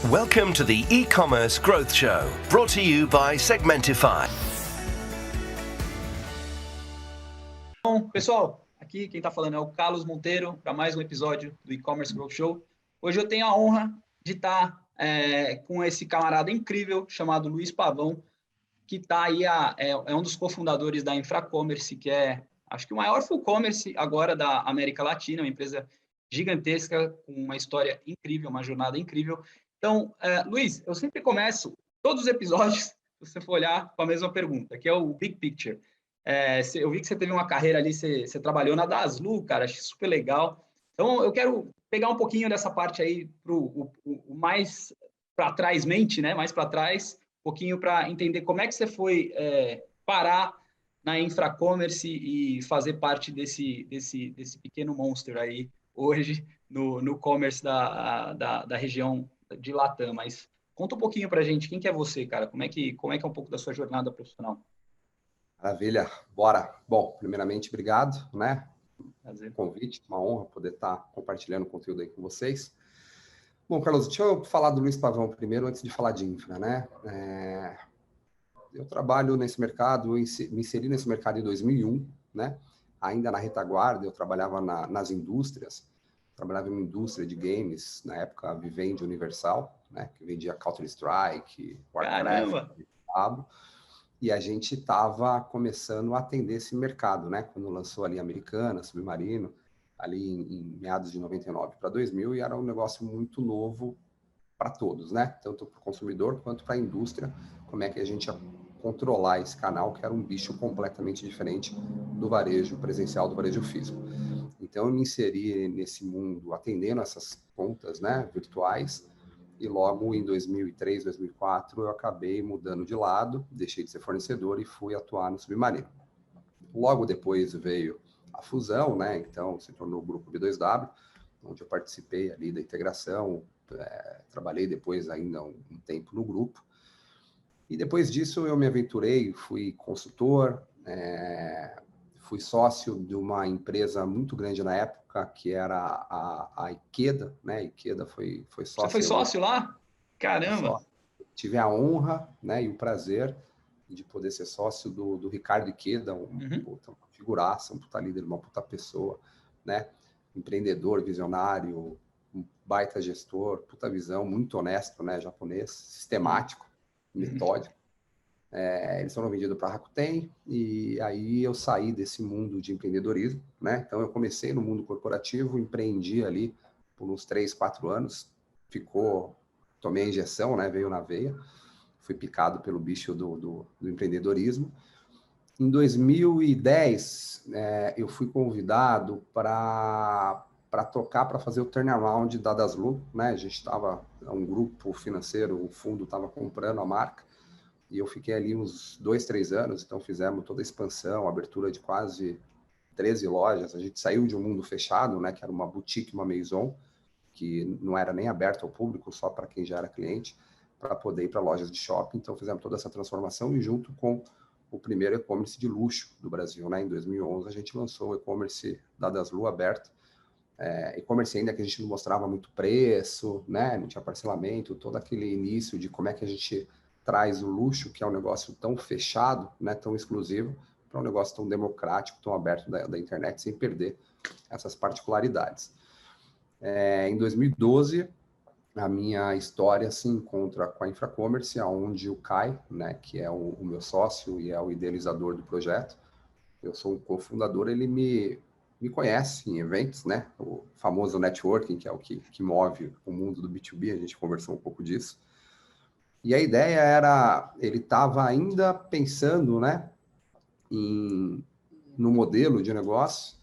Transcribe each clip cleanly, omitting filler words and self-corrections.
Welcome to the E-Commerce Growth Show, brought to you by Segmentify. Bom, pessoal, aqui quem está falando é o Carlos Monteiro para mais um episódio do E-Commerce Growth Show. Hoje eu tenho a honra de estar com esse camarada incrível chamado Luiz Pavão, que está aí, é um dos cofundadores da Infracommerce, que é, acho que o maior full commerce agora da América Latina, uma empresa gigantesca, com uma história incrível, uma jornada incrível. Então, Luiz, eu sempre começo todos os episódios, se você for olhar, com a mesma pergunta, que é o Big Picture. Eu vi que você teve uma carreira ali, você trabalhou na Daslu, cara, achei super legal. Então, eu quero pegar um pouquinho dessa parte aí para o mais para trás mente, né? Mais para trás, um pouquinho para entender como é que você foi parar na Infracommerce e fazer parte desse pequeno monstro aí hoje no commerce da região de Latam. Mas conta um pouquinho para a gente, quem que é você, cara? Como é que é um pouco da sua jornada profissional? Maravilha, bora. Bom, primeiramente, obrigado, né? Prazer. Convite, uma honra poder estar compartilhando conteúdo aí com vocês. Bom, Carlos, deixa eu falar do Luiz Pavão primeiro, antes de falar de infra, né? Eu trabalho nesse mercado, me inseri nesse mercado em 2001, né? Ainda na retaguarda, eu trabalhava nas indústrias, trabalhava em uma indústria de games, na época Vivendi Universal, né? Que vendia Counter-Strike, Warcraft, Diablo. E a gente estava começando a atender esse mercado, né? Quando lançou ali Americana, Submarino, ali em meados de 99 para 2000, e era um negócio muito novo para todos, né? Tanto para o consumidor quanto para a indústria, como é que a gente ia controlar esse canal, que era um bicho completamente diferente do varejo presencial, do varejo físico. Então, eu me inseri nesse mundo atendendo essas contas, né, virtuais, e logo em 2003, 2004, eu acabei mudando de lado, deixei de ser fornecedor e fui atuar no Submarino. Logo depois veio a fusão, né? Então se tornou o grupo B2W, onde eu participei ali da integração, trabalhei depois ainda um tempo no grupo. E depois disso eu me aventurei, fui consultor, fui sócio de uma empresa muito grande na época, que era a Ikeda, né? A Ikeda foi sócio. Você foi sócio lá? Caramba! Tive a honra, né, e o prazer de poder ser sócio do Ricardo Ikeda, uma figuraça, um puta líder, uma puta pessoa, né? Empreendedor, visionário, um baita gestor, puta visão, muito honesto, né? Japonês, sistemático, metódico. Eles foram vendidos para a Rakuten, e aí eu saí desse mundo de empreendedorismo, né? Então eu comecei no mundo corporativo, empreendi ali por uns 3, 4 anos, tomei a injeção, né? Veio na veia, fui picado pelo bicho do empreendedorismo. Em 2010, eu fui convidado para tocar, para fazer o turnaround da Daslu, né? A gente estava, um grupo financeiro, o fundo estava comprando a marca, e eu fiquei ali uns 2, 3 anos, então fizemos toda a expansão, abertura de quase 13 lojas. A gente saiu de um mundo fechado, né, que era uma boutique, uma maison, que não era nem aberto ao público, só para quem já era cliente, para poder ir para lojas de shopping. Então fizemos toda essa transformação, e junto com o primeiro e-commerce de luxo do Brasil, né, em 2011, a gente lançou o e-commerce da Daslu aberto. E-commerce ainda que a gente não mostrava muito preço, né, não tinha parcelamento, todo aquele início de como é que a gente traz o luxo, que é um negócio tão fechado, né, tão exclusivo, para um negócio tão democrático, tão aberto da internet, sem perder essas particularidades. Em 2012, a minha história se encontra com a Infracommerce, onde o Kai, né, que é o meu sócio e é o idealizador do projeto, eu sou um cofundador, ele me conhece em eventos, né, o famoso networking, que é o que move o mundo do B2B, a gente conversou um pouco disso. E a ideia era, ele estava ainda pensando, né, no modelo de negócio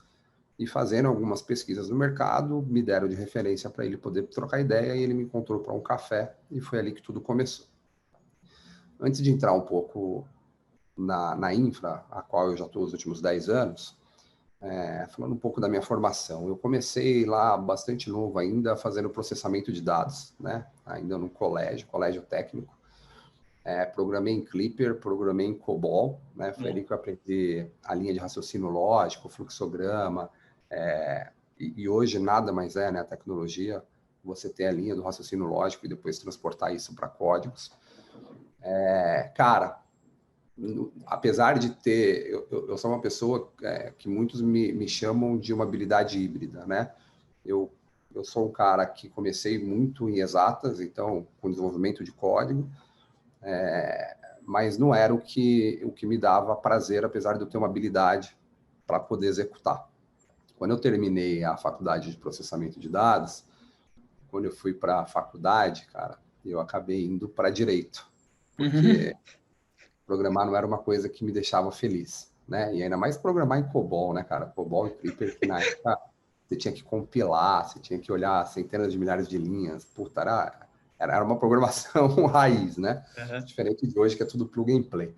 e fazendo algumas pesquisas no mercado, me deram de referência para ele poder trocar ideia, e ele me encontrou para um café, e foi ali que tudo começou. Antes de entrar um pouco na infra, a qual eu já estou os últimos 10 anos, falando um pouco da minha formação, eu comecei lá bastante novo ainda, fazendo processamento de dados, né, ainda no colégio técnico. Programei em Clipper, programei em COBOL, né? Foi ali que eu aprendi a linha de raciocínio lógico, fluxograma, e hoje nada mais né? A tecnologia você ter a linha do raciocínio lógico e depois transportar isso para códigos. Cara, apesar de ter... Eu sou uma pessoa que muitos me chamam de uma habilidade híbrida, né? Eu sou um cara que comecei muito em exatas, então, com desenvolvimento de código, mas não era o que me dava prazer, apesar de eu ter uma habilidade para poder executar. Quando eu terminei a faculdade de processamento de dados, quando eu fui para a faculdade, cara, eu acabei indo para direito, porque programar não era uma coisa que me deixava feliz, né? E ainda mais programar em COBOL, né, cara? COBOL e Clipper, que na época você tinha que compilar, você tinha que olhar centenas de milhares de linhas. Puta, era uma programação raiz, né? Diferente de hoje, que é tudo plug and play.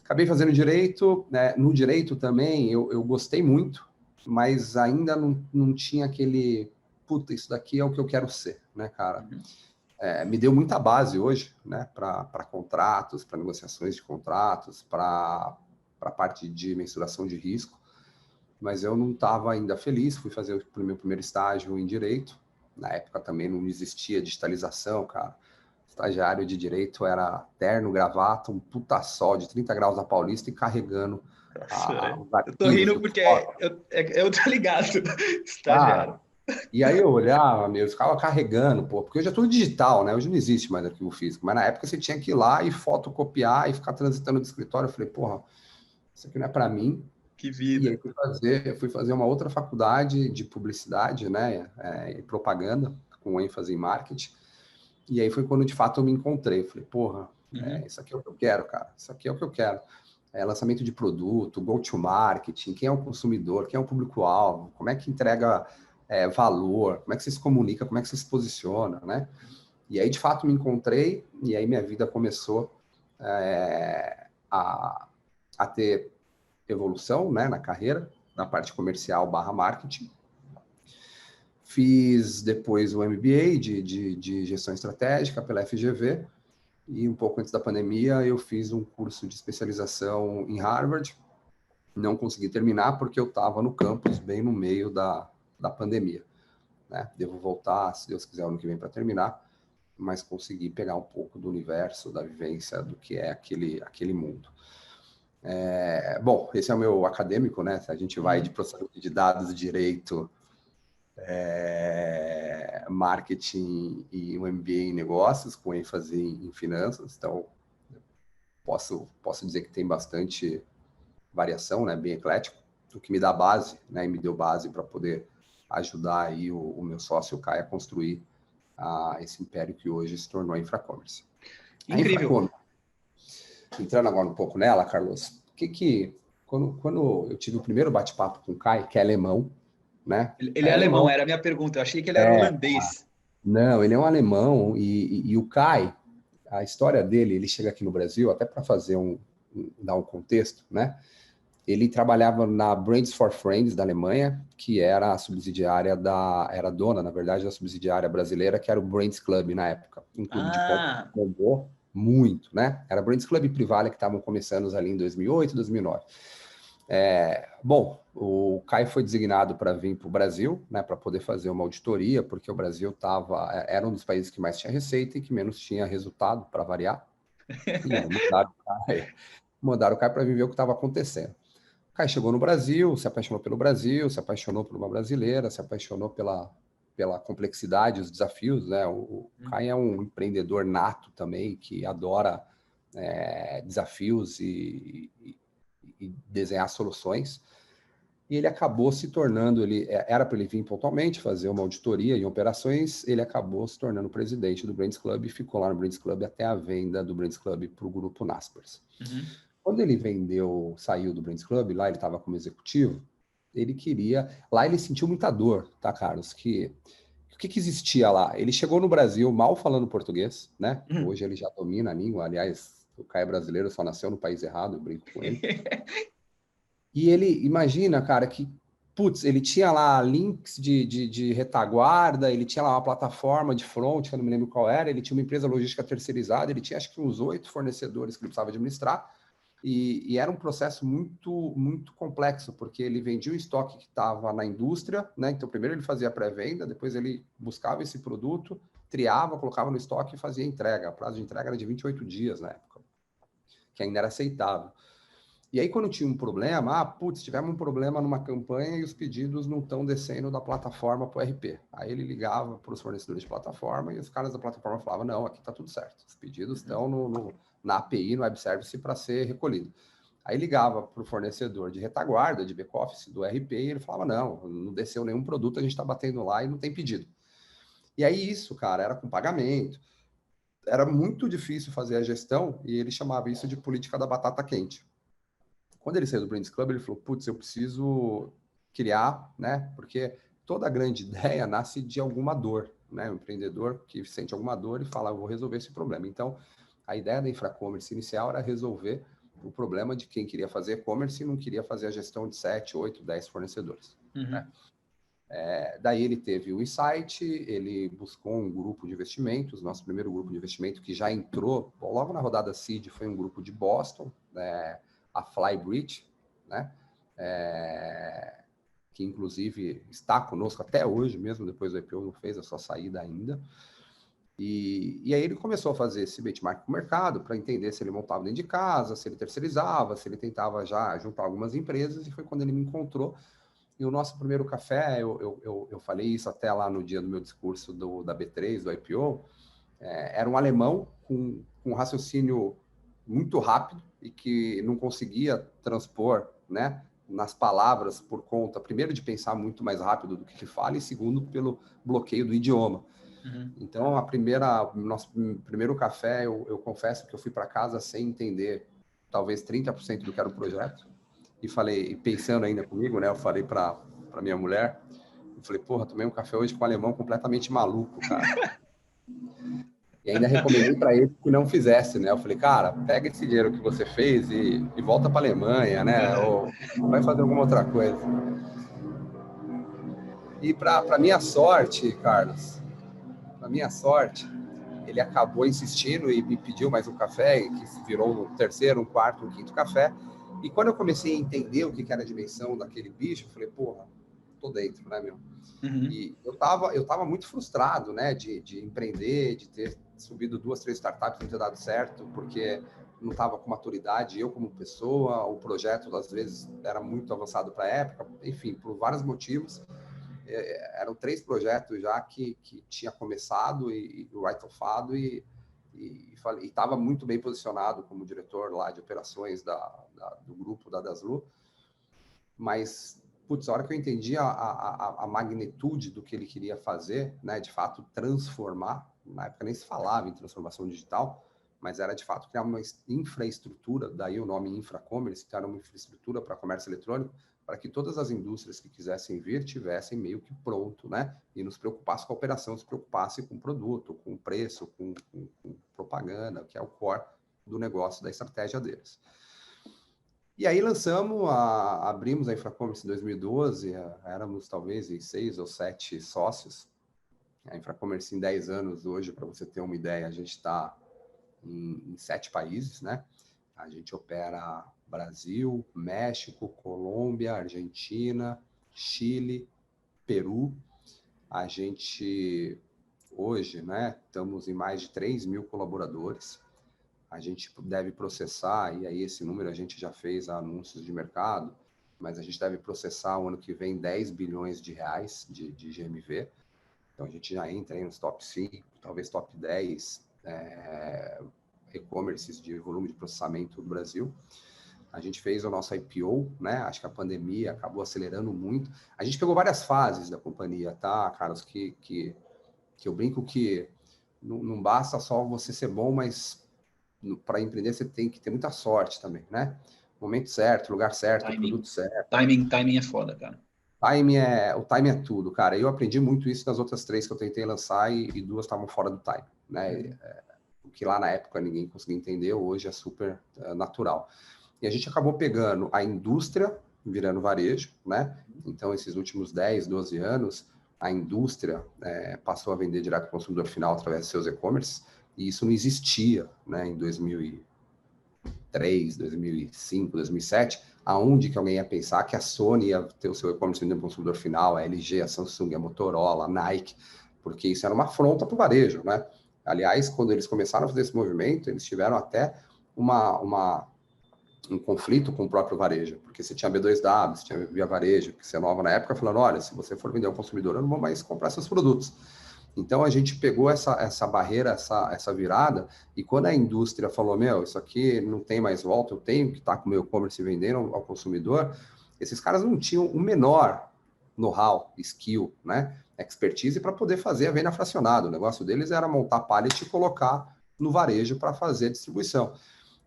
Acabei fazendo direito, né? No direito também eu gostei muito, mas ainda não tinha aquele... Puta, isso daqui é o que eu quero ser, né, cara? Me deu muita base hoje, né, para contratos, para negociações de contratos, para a parte de mensuração de risco, mas eu não estava ainda feliz. Fui fazer o meu primeiro estágio em direito. Na época também não existia digitalização, cara. Estagiário de direito era terno, gravata, um puta sol de 30 graus na Paulista e carregando eu tô rindo porque eu tô ligado, estagiário. E aí eu olhava, eu ficava carregando, porque hoje é tudo digital, né? Hoje não existe mais arquivo físico, mas na época você tinha que ir lá e fotocopiar e ficar transitando do escritório. Eu falei, porra, isso aqui não é para mim. Que vida. E aí fui fazer uma outra faculdade de publicidade, né? E propaganda, com ênfase em marketing. E aí foi quando de fato eu me encontrei. Eu falei, porra, isso aqui é o que eu quero, cara. Isso aqui é o que eu quero. Lançamento de produto, go-to-marketing, quem é o consumidor, quem é o público-alvo, como é que entrega valor, como é que você se comunica, como é que você se posiciona, né? E aí, de fato, me encontrei, e aí minha vida começou a ter evolução, né, na carreira, na parte comercial / marketing. Fiz depois o MBA de gestão estratégica pela FGV, e um pouco antes da pandemia eu fiz um curso de especialização em Harvard. Não consegui terminar porque eu estava no campus bem no meio da pandemia, né? Devo voltar, se Deus quiser, ano que vem para terminar, mas consegui pegar um pouco do universo, da vivência do que é aquele mundo. Bom, esse é o meu acadêmico, né? A gente vai de processamento de dados, direito, marketing e um MBA em negócios, com ênfase em finanças. Então, posso dizer que tem bastante variação, né? Bem eclético, o que me dá base, né? E me deu base para poder ajudar aí o meu sócio, o Caio, a construir esse império que hoje se tornou a Infracommerce. Incrível. Entrando agora um pouco nela, Carlos, quando eu tive o primeiro bate-papo com o Caio, que é alemão, né? Ele é alemão, era a minha pergunta. Eu achei que ele era holandês. Não, ele é um alemão, e o Caio, a história dele, ele chega aqui no Brasil, até para fazer dar um contexto, né? Ele trabalhava na Brands for Friends da Alemanha, que era a subsidiária era dona, na verdade, da subsidiária brasileira, que era o Brands Club na época. Um clube de compra que bombou muito, né? Era Brands Club e Privalia, que estavam começando ali em 2008, 2009. Bom, o Caio foi designado para vir para o Brasil, né, para poder fazer uma auditoria, porque o Brasil era um dos países que mais tinha receita e que menos tinha resultado, para variar. E aí mandaram o Caio para ver o que estava acontecendo. O Caio chegou no Brasil, se apaixonou pelo Brasil, se apaixonou por uma brasileira, se apaixonou pela complexidade, os desafios, né? O Caio é um empreendedor nato também, que adora desafios e desenhar soluções. E ele acabou se tornando, era para ele vir pontualmente fazer uma auditoria em operações, ele acabou se tornando presidente do Brands Club e ficou lá no Brands Club até a venda do Brands Club para o grupo Naspers. Quando ele saiu do Brands Club, lá ele estava como executivo, lá ele sentiu muita dor, tá, Carlos? O que existia lá? Ele chegou no Brasil mal falando português, né? Hoje ele já domina a língua, aliás, o Caio é brasileiro, só nasceu no país errado, eu brinco com ele. E ele, imagina, cara, que, ele tinha lá links de retaguarda, ele tinha lá uma plataforma de front, que eu não me lembro qual era, ele tinha uma empresa logística terceirizada, ele tinha acho que uns 8 fornecedores que ele precisava administrar, E era um processo muito complexo, porque ele vendia o estoque que estava na indústria, né? Então, primeiro ele fazia a pré-venda, depois ele buscava esse produto, triava, colocava no estoque e fazia a entrega. O prazo de entrega era de 28 dias na época, que ainda era aceitável. E aí, quando tinha um problema, tivemos um problema numa campanha e os pedidos não estão descendo da plataforma para o RP. Aí ele ligava para os fornecedores de plataforma e os caras da plataforma falavam, não, aqui está tudo certo. Os pedidos estão na API, no Web Service, para ser recolhido. Aí ligava para o fornecedor de retaguarda, de back-office, do RP, e ele falava, não desceu nenhum produto, a gente está batendo lá e não tem pedido. E aí isso, cara, era com pagamento. Era muito difícil fazer a gestão e ele chamava isso de política da batata quente. Quando ele saiu do Brands Club, ele falou, eu preciso criar, né? Porque toda grande ideia nasce de alguma dor, né? O empreendedor que sente alguma dor e fala, eu vou resolver esse problema. Então, a ideia da Infracommerce inicial era resolver o problema de quem queria fazer e-commerce e não queria fazer a gestão de 7, 8, 10 fornecedores. Né? Daí ele teve o insight, ele buscou um grupo de investimentos, nosso primeiro grupo de investimento que já entrou, logo na rodada Seed, foi um grupo de Boston, a Flybridge, né? Que inclusive está conosco até hoje, mesmo depois do IPO, não fez a sua saída ainda. E aí ele começou a fazer esse benchmark com o mercado para entender se ele montava dentro de casa, se ele terceirizava, se ele tentava já juntar algumas empresas, e foi quando ele me encontrou. E o nosso primeiro café, eu falei isso até lá no dia do meu discurso da B3, do IPO, era um alemão com um raciocínio muito rápido e que não conseguia transpor, né, nas palavras por conta, primeiro, de pensar muito mais rápido do que ele fala, e segundo, pelo bloqueio do idioma. Então, nosso primeiro café, eu confesso que eu fui para casa sem entender talvez 30% do que era o projeto. E falei, pensando ainda comigo, né? Eu falei para minha mulher, eu falei, tomei um café hoje com um alemão completamente maluco, cara. E ainda recomendei para ele que não fizesse, né? Eu falei, cara, pega esse dinheiro que você fez e volta para a Alemanha, né? Ou vai fazer alguma outra coisa. E para minha sorte, Carlos, para minha sorte, ele acabou insistindo e me pediu mais um café, que virou um terceiro, um quarto, um quinto café. E quando eu comecei a entender o que era a dimensão daquele bicho, eu falei, tô dentro, né, meu? E eu tava muito frustrado, né, de empreender, de ter subido 2, 3 startups e não ter dado certo, porque não estava com maturidade, eu como pessoa, o projeto, às vezes, era muito avançado para a época, enfim, por vários motivos. Eram 3 projetos já que tinha começado e write-offado e estava muito bem posicionado como diretor lá de operações do grupo da Daslu, mas, a hora que eu entendi a magnitude do que ele queria fazer, né, de fato transformar, na época nem se falava em transformação digital, mas era de fato criar uma infraestrutura, daí o nome Infracommerce, que era uma infraestrutura para comércio eletrônico, para que todas as indústrias que quisessem vir tivessem meio que pronto, né? E não se preocupasse com a operação, se preocupasse com o produto, com o preço, com propaganda, que é o core do negócio, da estratégia deles. E aí abrimos a Infracommerce em 2012, éramos talvez 6 ou 7 sócios. A Infracommerce em 10 anos, hoje, para você ter uma ideia, a gente está em 7 países, né? A gente opera Brasil, México, Colômbia, Argentina, Chile, Peru. A gente, hoje, né, estamos em mais de 3.000 colaboradores. A gente deve processar, e aí esse número a gente já fez anúncios de mercado, mas a gente deve processar o ano que vem 10 bilhões de reais de GMV. Então a gente já entra aí nos top 5, talvez top 10 e-commerces de volume de processamento do Brasil. A gente fez o nosso IPO, né? Acho que a pandemia acabou acelerando muito. A gente pegou várias fases da companhia, tá, Carlos? Que eu brinco que não basta só você ser bom, mas para empreender você tem que ter muita sorte também, né? Momento certo, lugar certo, produto certo. Timing é foda, cara. O timing é tudo, cara. Eu aprendi muito isso nas outras 3 que eu tentei lançar e 2 estavam fora do time, né? O que lá na época ninguém conseguia entender, hoje é super natural. E a gente acabou pegando a indústria, virando varejo, né? Então, esses últimos 10, 12 anos, a indústria passou a vender direto ao consumidor final através de seus e-commerce, e isso não existia, né, em 2013, 2003, 2005, 2007, aonde que alguém ia pensar que a Sony ia ter o seu e-commerce vendendo para o consumidor final, a LG, a Samsung, a Motorola, a Nike, porque isso era uma afronta para o varejo, né? Aliás, quando eles começaram a fazer esse movimento, eles tiveram até um conflito com o próprio varejo, porque você tinha B2W, você tinha Via Varejo, que você é nova na época, falando, olha, se você for vender ao consumidor, eu não vou mais comprar seus produtos. Então, a gente pegou essa barreira, essa virada, e quando a indústria falou, isso aqui não tem mais volta, eu tenho que estar com o meu e-commerce vendendo ao consumidor, esses caras não tinham o menor know-how, skill, né, expertise para poder fazer a venda fracionada. O negócio deles era montar pallet e colocar no varejo para fazer a distribuição.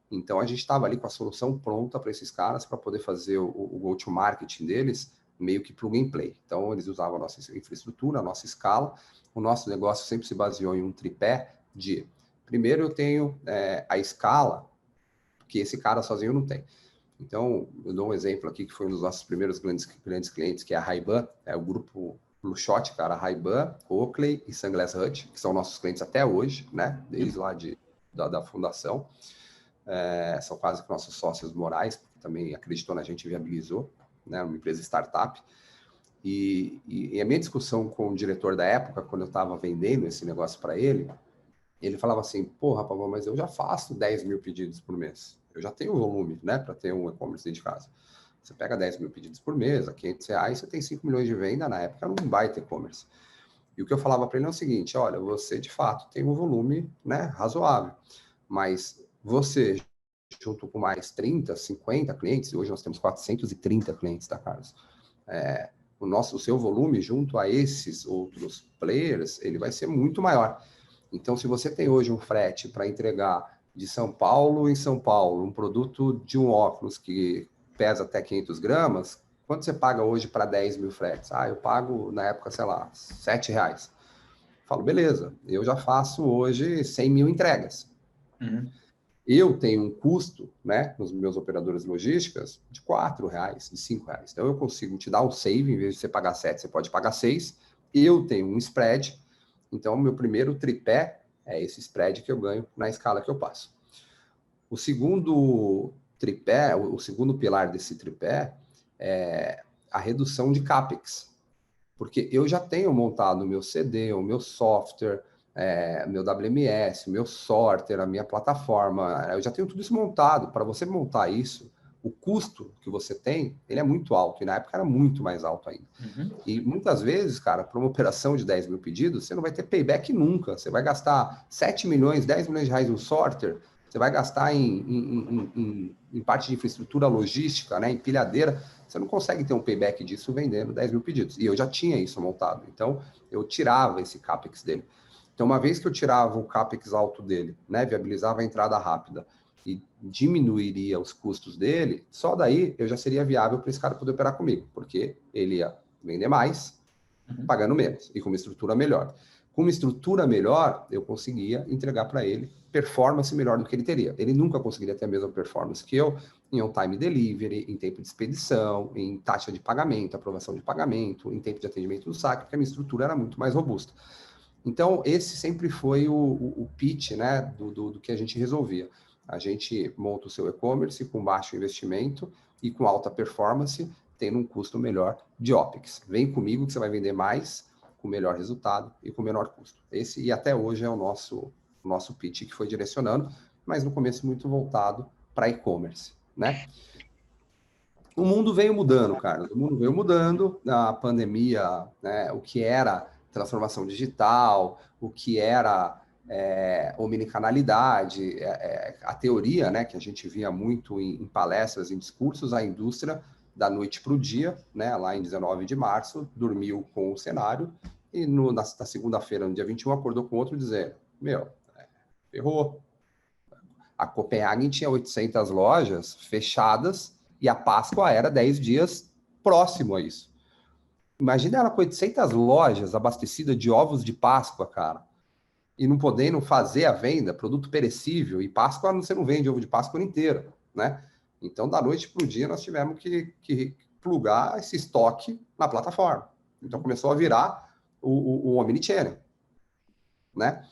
Então, a gente estava ali com a solução pronta para esses caras, para poder fazer o go-to-marketing deles, meio que plug and play. Então, eles usavam a nossa infraestrutura, a nossa escala. O nosso negócio sempre se baseou em um tripé de... Primeiro, eu tenho a escala, que esse cara sozinho não tem. Então, eu dou um exemplo aqui, que foi um dos nossos primeiros grandes clientes, que é a Ray-Ban, o grupo Blue Shot, cara, Ray-Ban, Oakley e Sunglass Hut, que são nossos clientes até hoje, né? Desde lá da fundação. São quase que nossos sócios morais, porque também acreditou na gente e viabilizou, né, uma empresa startup. E a minha discussão com o diretor da época, quando eu estava vendendo esse negócio para ele falava assim, porra, Pavão, mas eu já faço 10 mil pedidos por mês. Eu já tenho volume, né, para ter um e-commerce dentro de casa. Você pega 10 mil pedidos por mês, a R$500, você tem 5 milhões de venda, na época não vai ter e-commerce. E o que eu falava para ele é o seguinte, olha, você de fato tem um volume, né, razoável, mas você, junto com mais 30, 50 clientes, hoje nós temos 430 clientes, tá, Carlos? O seu volume junto a esses outros players, ele vai ser muito maior. Então, se você tem hoje um frete para entregar de São Paulo em São Paulo, um produto de um óculos que pesa até 500 gramas, quanto você paga hoje para 10 mil fretes? Eu pago, na época, sei lá, R$7. Falo, beleza, eu já faço hoje 100 mil entregas. Uhum. Eu tenho um custo, né, nos meus operadores logísticas de R$4, de R$5. Então, eu consigo te dar um save, em vez de você pagar 7, você pode pagar 6. Eu tenho um spread. Então, o meu primeiro tripé é esse spread que eu ganho na escala que eu passo. O segundo tripé, o segundo pilar desse tripé é a redução de CAPEX. Porque eu já tenho montado o meu CD, o meu software, meu WMS, o meu sorter, a minha plataforma, eu já tenho tudo isso montado. Para você montar isso, o custo que você tem, ele é muito alto, e na época era muito mais alto ainda. Uhum. E muitas vezes, cara, para uma operação de 10 mil pedidos, você não vai ter payback nunca. Você vai gastar 7 milhões, 10 milhões de reais no sorter, você vai gastar em parte de infraestrutura logística, né, em pilhadeira, você não consegue ter um payback disso vendendo 10 mil pedidos. E eu já tinha isso montado, então eu tirava esse CAPEX dele. Então, uma vez que eu tirava o CAPEX alto dele, né, viabilizava a entrada rápida e diminuiria os custos dele, só daí eu já seria viável para esse cara poder operar comigo, porque ele ia vender mais, pagando menos, e com uma estrutura melhor. Com uma estrutura melhor, eu conseguia entregar para ele performance melhor do que ele teria. Ele nunca conseguiria ter a mesma performance que eu em on-time delivery, em tempo de expedição, em taxa de pagamento, aprovação de pagamento, em tempo de atendimento do saque, porque a minha estrutura era muito mais robusta. Então, esse sempre foi o pitch, né, do que a gente resolvia. A gente monta o seu e-commerce com baixo investimento e com alta performance, tendo um custo melhor de OPEX. Vem comigo que você vai vender mais, com melhor resultado e com menor custo. Esse, e até hoje, é o nosso pitch que foi direcionando, mas no começo muito voltado para e-commerce, né? O mundo veio mudando, Carlos. O mundo veio mudando, a pandemia, né, o que era transformação digital, o que era omnicanalidade, a teoria, né, que a gente via muito em palestras, em discursos, a indústria, da noite para o dia, né, lá em 19 de março, dormiu com o cenário e na segunda-feira, no dia 21, acordou com outro dizendo, ferrou. A Copenhagen tinha 800 lojas fechadas e a Páscoa era 10 dias próximo a isso. Imagina ela com 800 lojas abastecidas de ovos de Páscoa, cara, e não podendo fazer a venda, produto perecível, e Páscoa você não vende ovo de Páscoa inteiro, né? Então, da noite para o dia, nós tivemos que plugar esse estoque na plataforma. Então, começou a virar o omnichannel, né?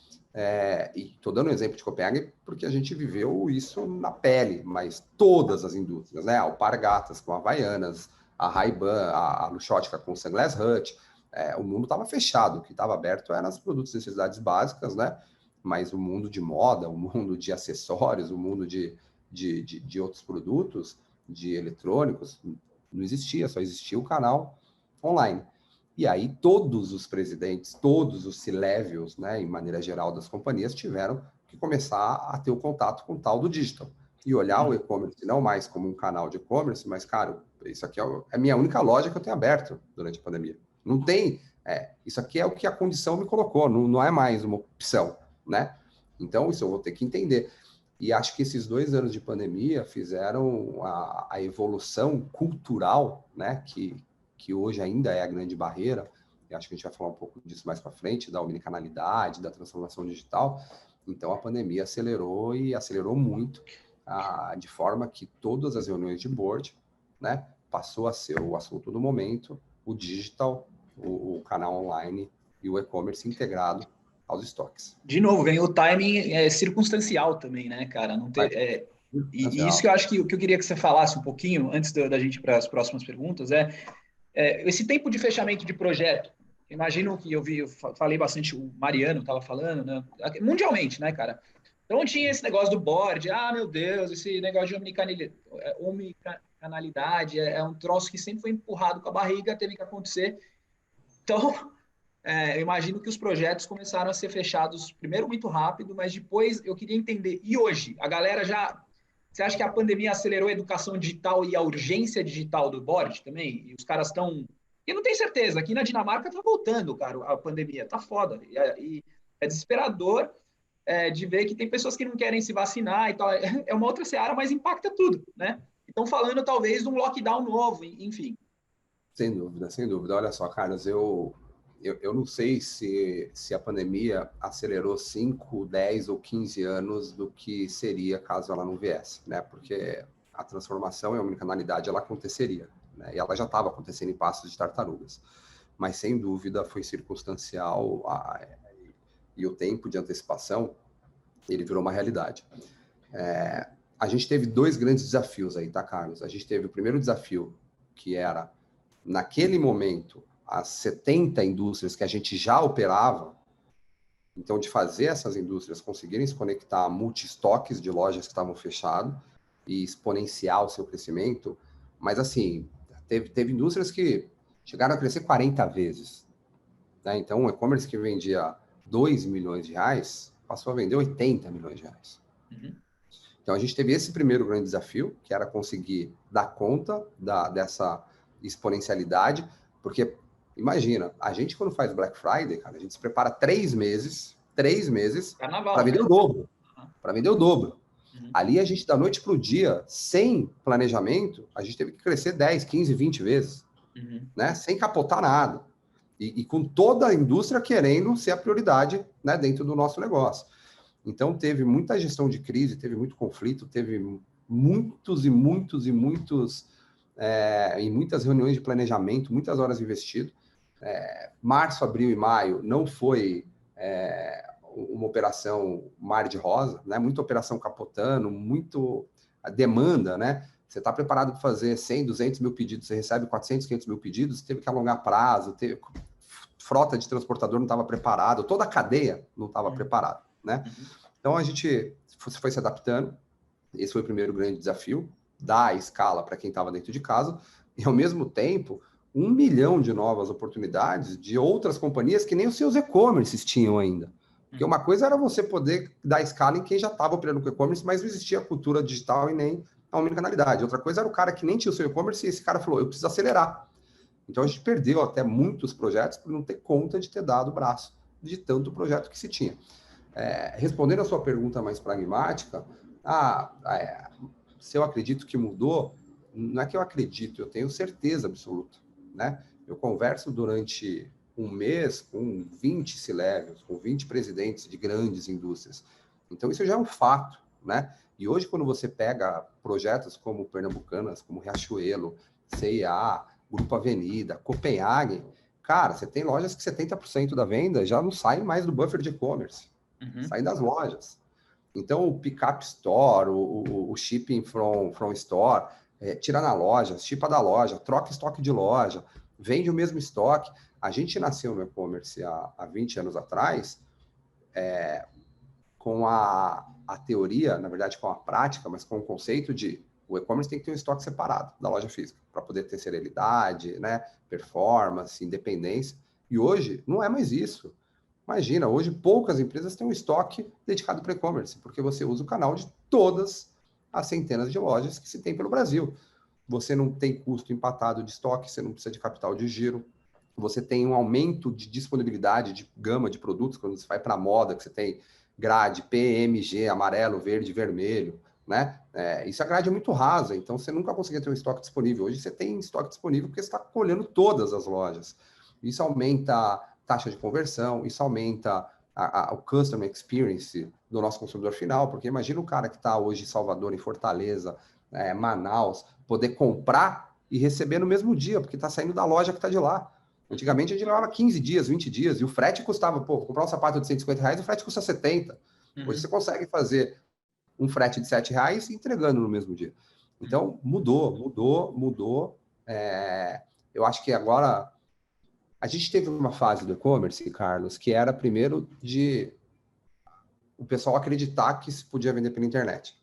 E estou dando um exemplo de Copenhague porque a gente viveu isso na pele, mas todas as indústrias, né? A Alpargatas com a Havaianas, a Ray-Ban, a Luxottica com o Sunglass Hut, o mundo estava fechado, o que estava aberto eram os produtos de necessidades básicas, né? Mas o mundo de moda, o mundo de acessórios, o mundo de outros produtos, de eletrônicos, não existia, só existia o canal online. E aí todos os presidentes, todos os C-levels, né, em maneira geral das companhias, tiveram que começar a ter o contato com o tal do digital. E olhar o e-commerce não mais como um canal de e-commerce, mas, cara, isso aqui é a minha única loja que eu tenho aberto durante a pandemia. Não tem... isso aqui é o que a condição me colocou, não é mais uma opção, né? Então, isso eu vou ter que entender. E acho que esses 2 anos de pandemia fizeram a evolução cultural, né, que hoje ainda é a grande barreira, e acho que a gente vai falar um pouco disso mais para frente, da omnicanalidade, da transformação digital. Então, a pandemia acelerou e acelerou muito, de forma que todas as reuniões de board, né, passou a ser o assunto do momento, o digital, o canal online e o e-commerce integrado aos estoques. De novo, vem o timing circunstancial também, né, cara? Não ter, e isso que eu acho que o que eu queria que você falasse um pouquinho, antes da gente ir para as próximas perguntas, esse tempo de fechamento de projeto. Imagino que eu falei bastante, o Mariano estava falando, né? Mundialmente, né, cara? Então tinha esse negócio do board, meu Deus, esse negócio de omnicanalidade é um troço que sempre foi empurrado com a barriga, teve que acontecer. Então, eu imagino que os projetos começaram a ser fechados primeiro muito rápido, mas depois eu queria entender, e hoje? A galera já... Você acha que a pandemia acelerou a educação digital e a urgência digital do board também? E os caras estão... Eu não tenho certeza. Aqui na Dinamarca está voltando, cara, a pandemia. Está foda. E é desesperador de ver que tem pessoas que não querem se vacinar e tal. É uma outra seara, mas impacta tudo, né? Estão falando, talvez, de um lockdown novo, enfim. Sem dúvida, sem dúvida. Olha só, Carlos, eu não sei se a pandemia acelerou 5, 10 ou 15 anos do que seria caso ela não viesse, né? Porque a transformação e a omnicanalidade, ela aconteceria, né? E ela já estava acontecendo em passos de tartarugas. Mas, sem dúvida, foi circunstancial e o tempo de antecipação, ele virou uma realidade. A gente teve 2 grandes desafios aí, tá, Carlos? A gente teve o primeiro desafio, que era, naquele momento, as 70 indústrias que a gente já operava, então de fazer essas indústrias conseguirem se conectar a multi-estoques de lojas que estavam fechadas e exponenciar o seu crescimento, mas assim, teve indústrias que chegaram a crescer 40 vezes, né? Então um e-commerce que vendia 2 milhões de reais passou a vender 80 milhões de reais. Uhum. Então a gente teve esse primeiro grande desafio, que era conseguir dar conta dessa exponencialidade, porque imagina, a gente quando faz Black Friday, cara, a gente se prepara 3 meses para vender o dobro. Para vender o dobro. Uhum. Ali a gente, da noite para o dia, sem planejamento, a gente teve que crescer 10, 15, 20 vezes, né? Sem capotar nada. E com toda a indústria querendo ser a prioridade, né, dentro do nosso negócio. Então, teve muita gestão de crise, teve muito conflito, teve muitas reuniões de planejamento, muitas horas investido. Março, abril e maio não foi uma operação mar de rosa, né? Muita operação capotando, muito demanda, né? Você está preparado para fazer 100, 200 mil pedidos, você recebe 400, 500 mil pedidos, teve que alongar prazo, frota de transportador não estava preparado, toda a cadeia não estava preparada, né? Então, a gente foi se adaptando, esse foi o primeiro grande desafio, dar a escala para quem estava dentro de casa, e, ao mesmo tempo, 1 milhão de novas oportunidades de outras companhias que nem os seus e-commerces tinham ainda. Porque uma coisa era você poder dar escala em quem já estava operando com e-commerce, mas não existia a cultura digital e nem a omnicanalidade. Outra coisa era o cara que nem tinha o seu e-commerce e esse cara falou, eu preciso acelerar. Então, a gente perdeu até muitos projetos por não ter conta de ter dado o braço de tanto projeto que se tinha. Respondendo a sua pergunta mais pragmática, se eu acredito que mudou, não é que eu acredito, eu tenho certeza absoluta, né? Eu converso durante um mês com 20 C-levels, com 20 presidentes de grandes indústrias. Então, isso já é um fato, né? E hoje, quando você pega projetos como Pernambucanas, como Riachuelo, C&A, Grupo Avenida, Copenhague, cara, você tem lojas que 70% da venda já não saem mais do buffer de e-commerce. sair das lojas. Então, o pick-up store, o shipping from store, tira na loja, chipa da loja, troca estoque de loja, vende o mesmo estoque. A gente nasceu no e-commerce há 20 anos atrás, com a teoria, na verdade com a prática, mas com o conceito de o e-commerce tem que ter um estoque separado da loja física, para poder ter serialidade, né, performance, independência. E hoje não é mais isso. Imagina, hoje poucas empresas têm um estoque dedicado para e-commerce, porque você usa o canal de todas as centenas de lojas que se tem pelo Brasil. Você não tem custo empatado de estoque, você não precisa de capital de giro, você tem um aumento de disponibilidade de gama de produtos, quando você vai para a moda, que você tem grade PMG, amarelo, verde, vermelho, né? Isso a grade é muito rasa, então você nunca conseguia ter um estoque disponível. Hoje você tem estoque disponível porque você está olhando todas as lojas. Isso aumenta a taxa de conversão, isso aumenta o customer experience do nosso consumidor final, porque imagina o cara que está hoje em Salvador, em Fortaleza, Manaus, poder comprar e receber no mesmo dia, porque está saindo da loja que está de lá. Antigamente a gente levava 15 dias, 20 dias, e o frete custava, comprar um sapato de R$150, o frete custa 70. Hoje você consegue fazer um frete de R$7 entregando no mesmo dia. Então, mudou. Eu acho que agora a gente teve uma fase do e-commerce, Carlos, que era primeiro de o pessoal acreditar que se podia vender pela internet.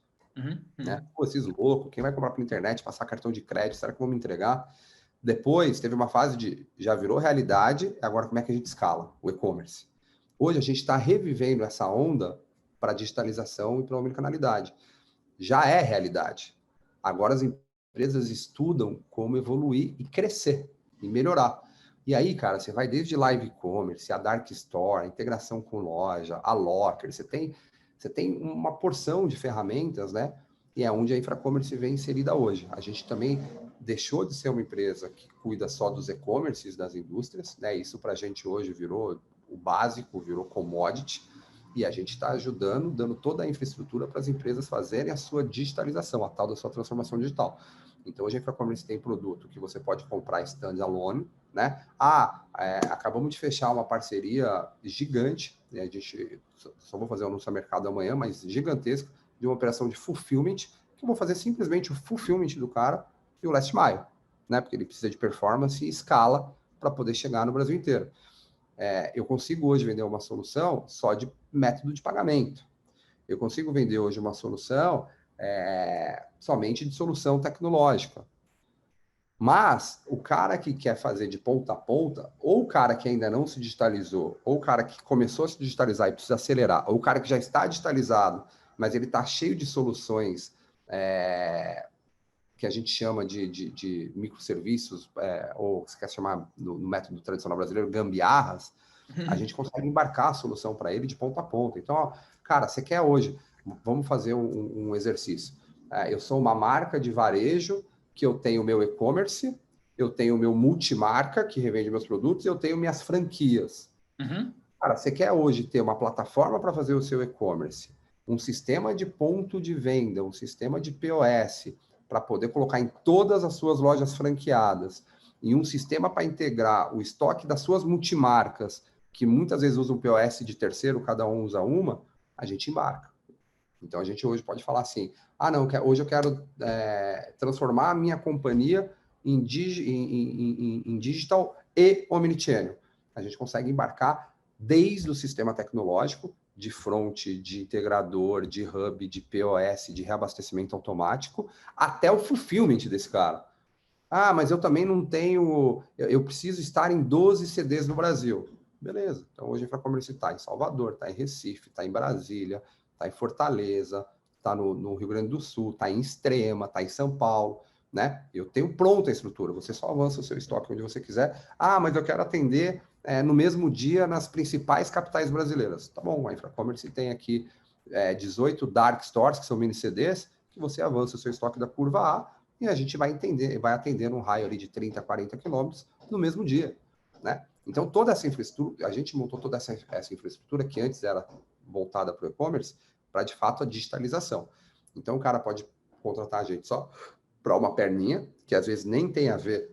Né? Pô, esses loucos, quem vai comprar pela internet, passar cartão de crédito, será que vão me entregar? Depois teve uma fase de já virou realidade, agora como é que a gente escala o e-commerce? Hoje a gente está revivendo essa onda para a digitalização e para a omnicanalidade. Já é realidade. Agora as empresas estudam como evoluir e crescer e melhorar. E aí, cara, você vai desde live e-commerce, a dark store, a integração com loja, a locker, você tem uma porção de ferramentas, né? E é onde a Infracommerce vem inserida hoje. A gente também deixou de ser uma empresa que cuida só dos e-commerces das indústrias, né? Isso para a gente hoje virou o básico, virou commodity, e a gente está ajudando, dando toda a infraestrutura para as empresas fazerem a sua digitalização, a tal da sua transformação digital. Então, hoje a Infracommerce tem produto que você pode comprar standalone, né? Acabamos de fechar uma parceria gigante, né? A gente só vou fazer o anúncio ao mercado amanhã, mas gigantesca, de uma operação de fulfillment, que eu vou fazer simplesmente o fulfillment do cara e o last mile, né? Porque ele precisa de performance e escala para poder chegar no Brasil inteiro. Eu consigo hoje vender uma solução só de método de pagamento. Eu consigo vender hoje uma solução somente de solução tecnológica. Mas o cara que quer fazer de ponta a ponta, ou o cara que ainda não se digitalizou, ou o cara que começou a se digitalizar e precisa acelerar, ou o cara que já está digitalizado, mas ele está cheio de soluções que a gente chama de microserviços, ou se quer chamar no método tradicional brasileiro, gambiarras, a gente consegue embarcar a solução para ele de ponta a ponta. Então, ó, cara, você quer hoje, vamos fazer um exercício. Eu sou uma marca de varejo, que eu tenho o meu e-commerce, eu tenho o meu multimarca, que revende meus produtos, e eu tenho minhas franquias. Cara, você quer hoje ter uma plataforma para fazer o seu e-commerce, um sistema de ponto de venda, um sistema de POS, para poder colocar em todas as suas lojas franqueadas, e um sistema para integrar o estoque das suas multimarcas, que muitas vezes usam POS de terceiro, cada um usa uma, a gente embarca. Então, a gente hoje pode falar assim, não, hoje eu quero transformar a minha companhia em digital e omnichannel. A gente consegue embarcar desde o sistema tecnológico, de front, de integrador, de hub, de POS, de reabastecimento automático, até o fulfillment desse cara. Mas eu também não tenho... Eu preciso estar em 12 CDs no Brasil. Beleza. Então, hoje a Infracommerce está em Salvador, está em Recife, está em Brasília, está em Fortaleza, está no Rio Grande do Sul, está em Extrema, está em São Paulo, né? Eu tenho pronta a estrutura, você só avança o seu estoque onde você quiser. Mas eu quero atender no mesmo dia nas principais capitais brasileiras. Tá bom, a Infracommerce tem aqui 18 dark stores, que são mini CDs, que você avança o seu estoque da curva A e a gente vai atender num raio ali de 30, 40 quilômetros no mesmo dia, né? Então, toda essa infraestrutura, a gente montou toda essa infraestrutura que antes era voltada para o e-commerce, para, de fato, a digitalização. Então, o cara pode contratar a gente só para uma perninha, que às vezes nem tem a ver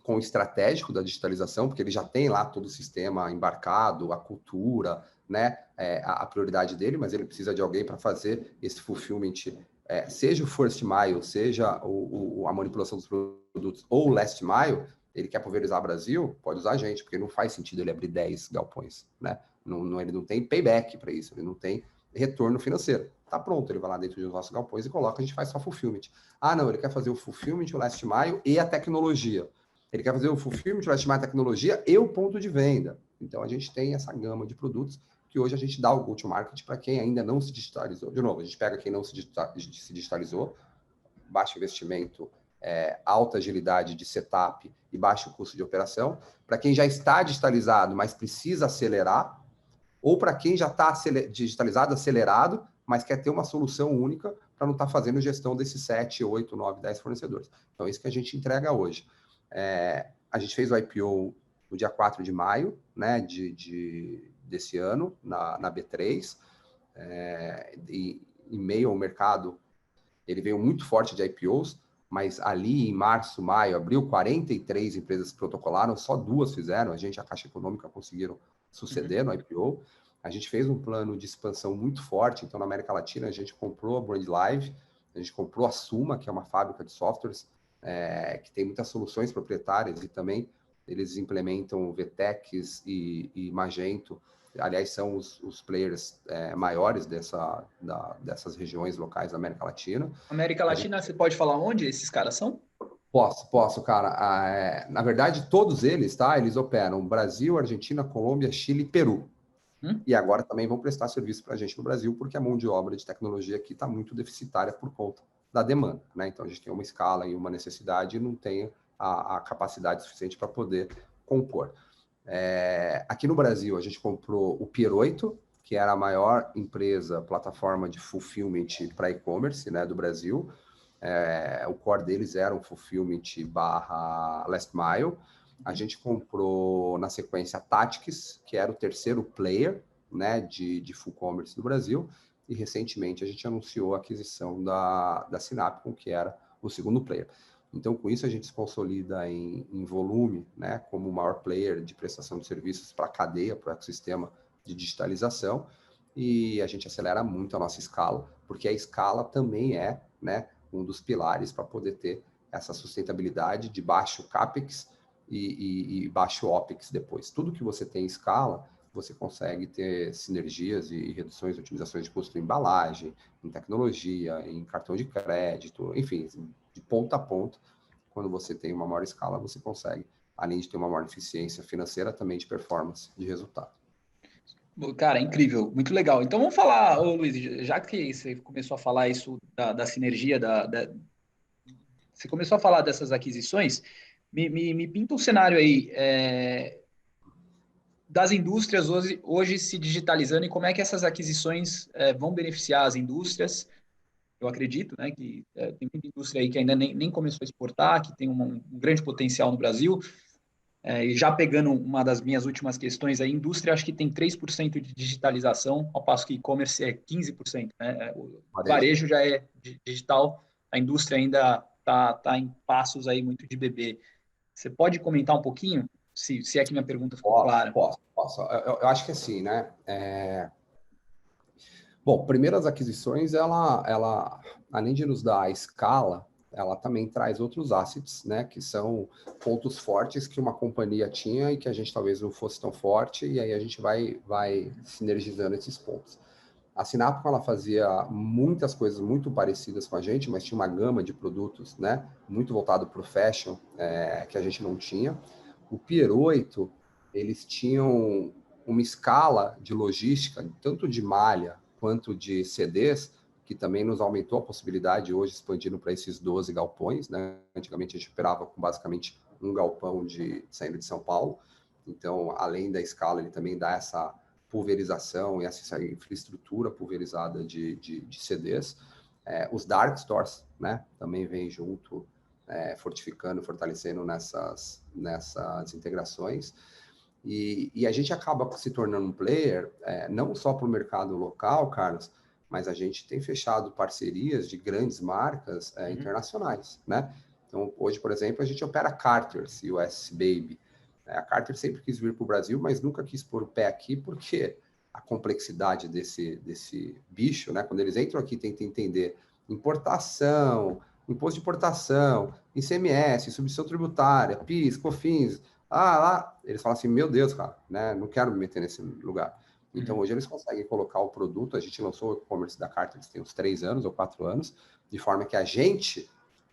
com o estratégico da digitalização, porque ele já tem lá todo o sistema embarcado, a cultura, né? a prioridade dele, mas ele precisa de alguém para fazer esse fulfillment, seja o first mile, seja a manipulação dos produtos ou o last mile. Ele quer pulverizar o Brasil, pode usar a gente, porque não faz sentido ele abrir 10 galpões, né? Ele não tem payback para isso, ele não tem retorno financeiro. Tá pronto, ele vai lá dentro dos nossos galpões e coloca, a gente faz só fulfillment. Ah, não, ele quer fazer o fulfillment, o last mile e a tecnologia. Ele quer fazer o fulfillment, o last mile, a tecnologia e o ponto de venda. Então, a gente tem essa gama de produtos que hoje a gente dá o go-to-market para quem ainda não se digitalizou. De novo, a gente pega quem não se digitalizou, baixo investimento, alta agilidade de setup e baixo custo de operação. Para quem já está digitalizado, mas precisa acelerar, ou para quem já está digitalizado, acelerado, mas quer ter uma solução única para não estar fazendo gestão desses 7, 8, 9, 10 fornecedores. Então, é isso que a gente entrega hoje. A gente fez o IPO no dia 4 de maio, né, desse ano, na B3, e em meio ao mercado, ele veio muito forte de IPOs, mas ali em março, maio, abril, 43 empresas protocolaram, só 2 fizeram, a gente, a Caixa Econômica, conseguiram suceder no IPO. A gente fez um plano de expansão muito forte, então na América Latina a gente comprou a BrandLive, a gente comprou a Suma, que é uma fábrica de softwares, que tem muitas soluções proprietárias e também eles implementam VTEX e Magento. Aliás, são os players maiores dessas regiões locais da América Latina. América Latina, você pode falar onde esses caras são? Posso, cara. Na verdade, todos eles, tá? Eles operam Brasil, Argentina, Colômbia, Chile e Peru. E agora também vão prestar serviço para a gente no Brasil, porque a mão de obra de tecnologia aqui está muito deficitária por conta da demanda, né? Então, a gente tem uma escala e uma necessidade e não tem a capacidade suficiente para poder compor. Aqui no Brasil, a gente comprou o Pier8, que era a maior empresa, plataforma de fulfillment para e-commerce, né, do Brasil. O core deles era um fulfillment / last mile. A gente comprou, na sequência, a Tactics, que era o terceiro player, né, de full commerce do Brasil. E, recentemente, a gente anunciou a aquisição da Sinapcom, que era o segundo player. Então, com isso, a gente se consolida em volume, né, como o maior player de prestação de serviços para a cadeia, para o ecossistema de digitalização, e a gente acelera muito a nossa escala, porque a escala também é, né, um dos pilares para poder ter essa sustentabilidade de baixo CAPEX e baixo OPEX depois. Tudo que você tem em escala, você consegue ter sinergias e reduções, otimizações de custo em embalagem, em tecnologia, em cartão de crédito, enfim, de ponta a ponta. Quando você tem uma maior escala, você consegue, além de ter uma maior eficiência financeira, também de performance de resultado. Cara, incrível, muito legal. Então vamos falar, ô Luiz, já que você começou a falar isso da sinergia, você começou a falar dessas aquisições, me pinta um cenário aí das indústrias hoje se digitalizando e como é que essas aquisições vão beneficiar as indústrias. Eu acredito, né, que tem muita indústria aí que ainda nem começou a exportar, que tem um grande potencial no Brasil. E já pegando uma das minhas últimas questões, a indústria acho que tem 3% de digitalização, ao passo que e-commerce é 15%. Né? O varejo já é digital, a indústria ainda tá em passos aí muito de bebê. Você pode comentar um pouquinho, se é que minha pergunta ficou clara? Posso. Eu acho que assim, né? Bom, primeiro as aquisições, ela, além de nos dar a escala, ela também traz outros assets, né, que são pontos fortes que uma companhia tinha e que a gente talvez não fosse tão forte, e aí a gente vai sinergizando esses pontos. A Sinapcom, ela fazia muitas coisas muito parecidas com a gente, mas tinha uma gama de produtos, né, muito voltado para o fashion, que a gente não tinha. O Pier8, eles tinham uma escala de logística, tanto de malha quanto de CDs, que também nos aumentou a possibilidade hoje expandindo para esses 12 galpões, né? Antigamente a gente operava com basicamente um galpão saindo de São Paulo. Então, além da escala, ele também dá essa pulverização e essa infraestrutura pulverizada de CDs. Os dark stores, né, também vem junto, fortificando, fortalecendo nessas integrações. E a gente acaba se tornando um player, não só para o mercado local, Carlos, mas a gente tem fechado parcerias de grandes marcas internacionais, né? Então, hoje, por exemplo, a gente opera Carter's US Baby. A Carter sempre quis vir para o Brasil, mas nunca quis pôr o pé aqui, porque a complexidade desse bicho, né? Quando eles entram aqui, tentam entender importação, imposto de importação, ICMS, subvenção tributária, PIS, COFINS, lá, eles falam assim, meu Deus, cara, né? Não quero me meter nesse lugar. Então, hoje eles conseguem colocar o produto, a gente lançou o e-commerce da Cartex tem uns 3 anos ou 4 anos, de forma que a gente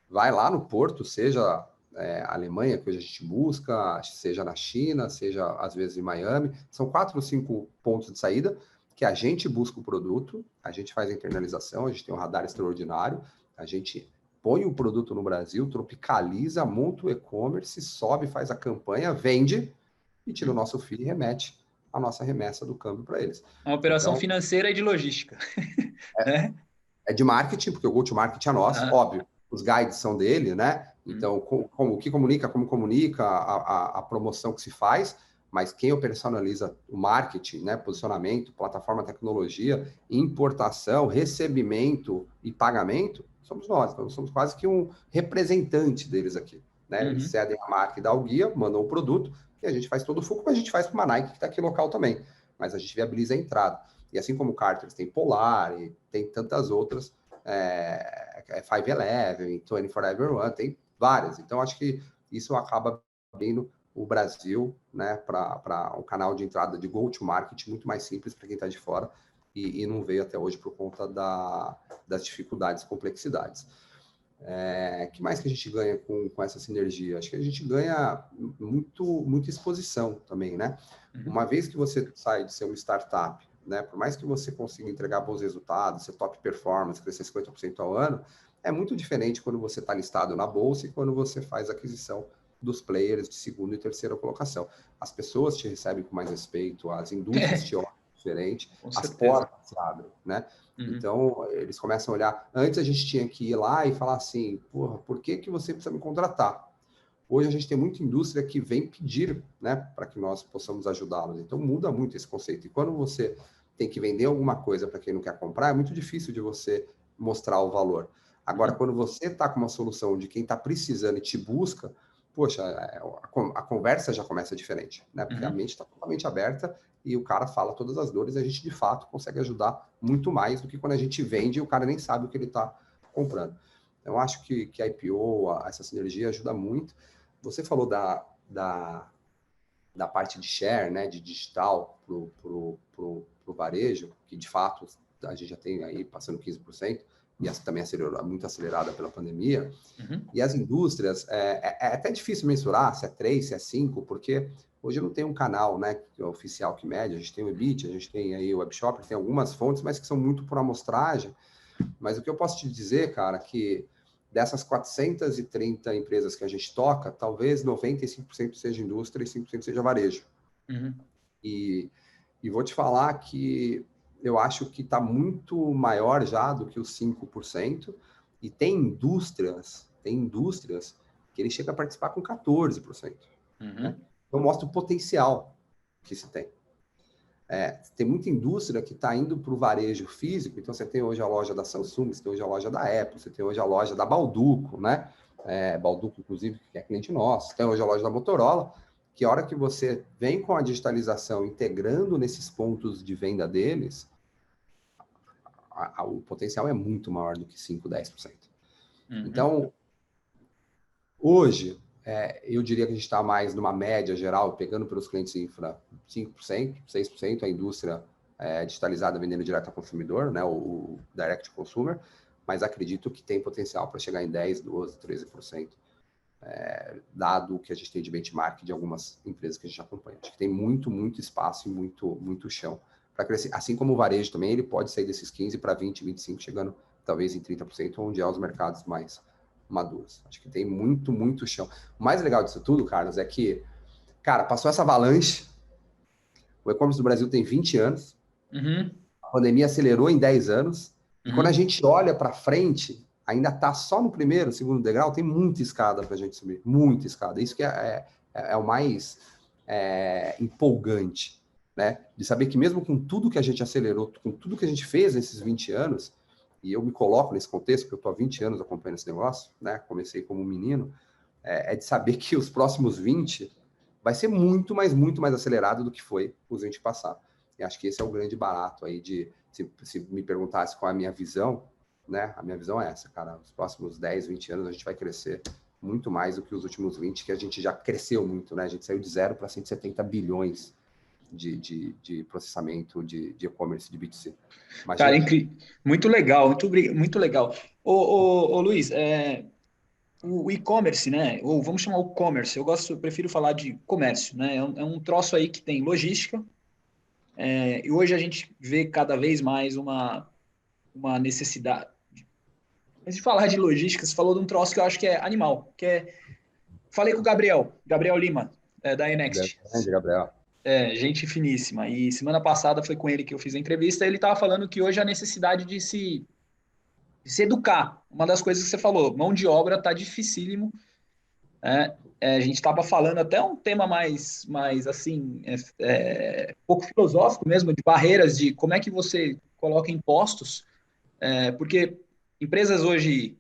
vai lá no porto, seja a Alemanha, que hoje a gente busca, seja na China, seja às vezes em Miami, são 4 ou 5 pontos de saída que a gente busca o produto, a gente faz a internalização, a gente tem um radar extraordinário, a gente põe o produto no Brasil, tropicaliza, monta o e-commerce, sobe, faz a campanha, vende e tira o nosso FII e remete a nossa remessa do câmbio para eles. Uma operação financeira e de logística. Né? É de marketing, porque o go-to-market é nosso, óbvio. Os guides são dele, né? Então, o que comunica, como comunica, a promoção que se faz, mas quem operacionaliza o marketing, né? Posicionamento, plataforma, tecnologia, importação, recebimento e pagamento, somos nós. Então, somos quase que um representante deles aqui, né? Eles cedem a marca e dá o guia, mandam o produto, e a gente faz todo o fluxo, mas a gente faz para uma Nike que está aqui local também. Mas a gente viabiliza a entrada. E assim como o Cartex tem Polar e tem tantas outras, 511, 24 Everyone, tem várias. Então, acho que isso acaba abrindo o Brasil, né, para um canal de entrada de go-to-market muito mais simples para quem está de fora e não veio até hoje por conta das dificuldades e complexidades. Que mais que a gente ganha com essa sinergia? Acho que a gente ganha muita exposição também, né? Uma vez que você sai de ser uma startup, né, por mais que você consiga entregar bons resultados, ser top performance, crescer 50% ao ano, é muito diferente quando você está listado na bolsa e quando você faz aquisição dos players de segunda e terceira colocação. As pessoas te recebem com mais respeito, as indústrias te olham diferente, as portas se abrem, né? Então, eles começam a olhar. Antes a gente tinha que ir lá e falar assim, porra, por que você precisa me contratar? Hoje a gente tem muita indústria que vem pedir, né, para que nós possamos ajudá-los. Então, muda muito esse conceito. E quando você tem que vender alguma coisa para quem não quer comprar, é muito difícil de você mostrar o valor. Agora, quando você está com uma solução de quem está precisando e te busca, poxa, a conversa já começa diferente, né? Porque a mente está totalmente aberta e o cara fala todas as dores e a gente, de fato, consegue ajudar muito mais do que quando a gente vende e o cara nem sabe o que ele está comprando. Então, eu acho que a IPO, essa sinergia ajuda muito. Você falou da parte de share, né, de digital pro varejo, que de fato a gente já tem aí passando 15%, e essa também muito acelerada pela pandemia. E as indústrias, é até difícil mensurar se é 3, se é 5, porque hoje não tem um canal, né, oficial que mede, a gente tem o EBIT, a gente tem aí o Webshop, tem algumas fontes, mas que são muito por amostragem. Mas o que eu posso te dizer, cara, que dessas 430 empresas que a gente toca, talvez 95% seja indústria e 5% seja varejo. E vou te falar que eu acho que está muito maior já do que os 5%, e tem indústrias que ele chega a participar com 14%. Né? Então, mostra o potencial que se tem. Tem muita indústria que está indo para o varejo físico, então você tem hoje a loja da Samsung, você tem hoje a loja da Apple, você tem hoje a loja da Balduco, né? Balduco, inclusive, que é cliente nosso, você tem hoje a loja da Motorola, que a hora que você vem com a digitalização integrando nesses pontos de venda deles, o potencial é muito maior do que 5%, 10%. Então, hoje, eu diria que a gente está mais numa média geral, pegando pelos clientes infra, 5%, 6%, a indústria digitalizada vendendo direto ao consumidor, né, o direct consumer, mas acredito que tem potencial para chegar em 10%, 12%, 13%, dado o que a gente tem de benchmark de algumas empresas que a gente acompanha. Acho que tem muito espaço e muito chão para crescer. Assim como o varejo também, ele pode sair desses 15% para 20%, 25%, chegando talvez em 30%, onde há os mercados mais maduros. Acho que tem muito chão. O mais legal disso tudo, Carlos, é que, cara, passou essa avalanche, o e-commerce do Brasil tem 20 anos, a pandemia acelerou em 10 anos, e quando a gente olha para frente, ainda está só no primeiro, segundo degrau, tem muita escada para a gente subir, muita escada. Isso que é o mais empolgante, né? De saber que mesmo com tudo que a gente acelerou, com tudo que a gente fez nesses 20 anos, e eu me coloco nesse contexto, porque eu estou há 20 anos acompanhando esse negócio, né? Comecei como menino, de saber que os próximos 20 vai ser muito mais acelerado do que foi os 20 passados. E acho que esse é o grande barato aí se me perguntasse qual é a minha visão, né? A minha visão é essa, cara. Nos próximos 10, 20 anos a gente vai crescer muito mais do que os últimos 20, que a gente já cresceu muito, né? A gente saiu de 0 para 170 bilhões de processamento de e-commerce, de B2C. Imagina. Cara, incrível. Muito legal, muito legal. Ô, Luiz, o e-commerce, né? Ou vamos chamar o commerce. Eu prefiro falar de comércio, né? É um troço aí que tem logística. E hoje a gente vê cada vez mais uma necessidade. Antes de falar de logística, você falou de um troço que eu acho que é animal, falei com o Gabriel Lima, da Enext. Grande, Gabriel. Gente finíssima. E semana passada foi com ele que eu fiz a entrevista. Ele estava falando que hoje a necessidade de se educar. Uma das coisas que você falou, mão de obra está dificílimo. A gente estava falando até um tema mais assim, um pouco filosófico mesmo, de barreiras, de como é que você coloca impostos, porque empresas hoje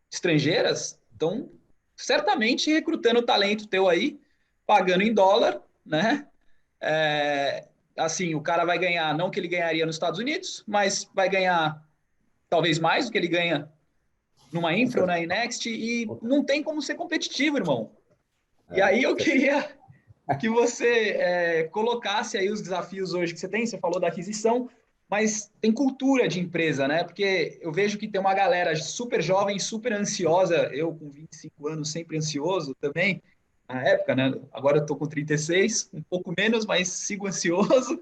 estrangeiras estão certamente recrutando talento teu aí, pagando em dólar, né? Assim, o cara vai ganhar, não que ele ganharia nos Estados Unidos, mas vai ganhar talvez mais do que ele ganha numa infra ou na Inext, e não tem como ser competitivo, irmão. E aí eu queria que você colocasse aí os desafios hoje que você tem. Você falou da aquisição, mas tem cultura de empresa, né? Porque eu vejo que tem uma galera super jovem, super ansiosa. Eu, com 25 anos, sempre ansioso também, na época, né? Agora eu tô com 36, um pouco menos, mas sigo ansioso.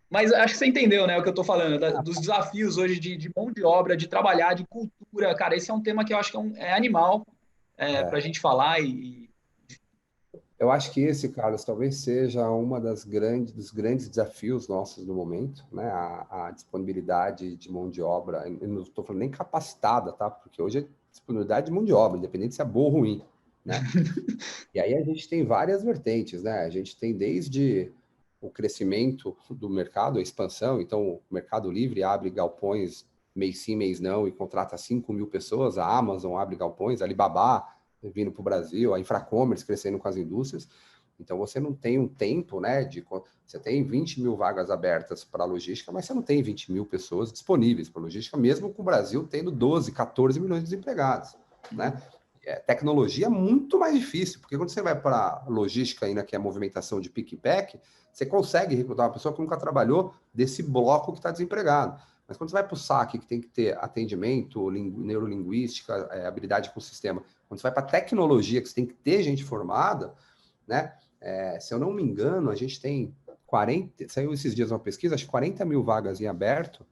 Mas acho que você entendeu, né, o que eu tô falando, dos desafios hoje de mão de obra, de trabalhar, de cultura. Cara, esse é um tema que eu acho que é animal para a gente falar Eu acho que esse, Carlos, talvez seja dos grandes desafios nossos no momento, né? A disponibilidade de mão de obra. Eu não estou falando nem capacitada, tá? Porque hoje é disponibilidade de mão de obra, independente se é boa ou ruim, né? E aí a gente tem várias vertentes, né? A gente tem desde o crescimento do mercado, a expansão. Então, o Mercado Livre abre galpões mês sim, mês não, e contrata 5.000 pessoas. A Amazon abre galpões, a Alibaba vindo para o Brasil, a Infracommerce crescendo com as indústrias. Então, você não tem um tempo, né? Você tem 20 mil vagas abertas para a logística, mas você não tem 20 mil pessoas disponíveis para a logística, mesmo com o Brasil tendo 12, 14 milhões de desempregados, né? Tecnologia é muito mais difícil, porque quando você vai para logística ainda, que é a movimentação de pick e pack, você consegue recrutar uma pessoa que nunca trabalhou desse bloco que está desempregado. Mas quando você vai para o saque, que tem que ter atendimento, neurolinguística, habilidade com o sistema, quando você vai para tecnologia, que você tem que ter gente formada, né? Se eu não me engano, a gente tem saiu esses dias uma pesquisa, acho que 40 mil vagas em aberto,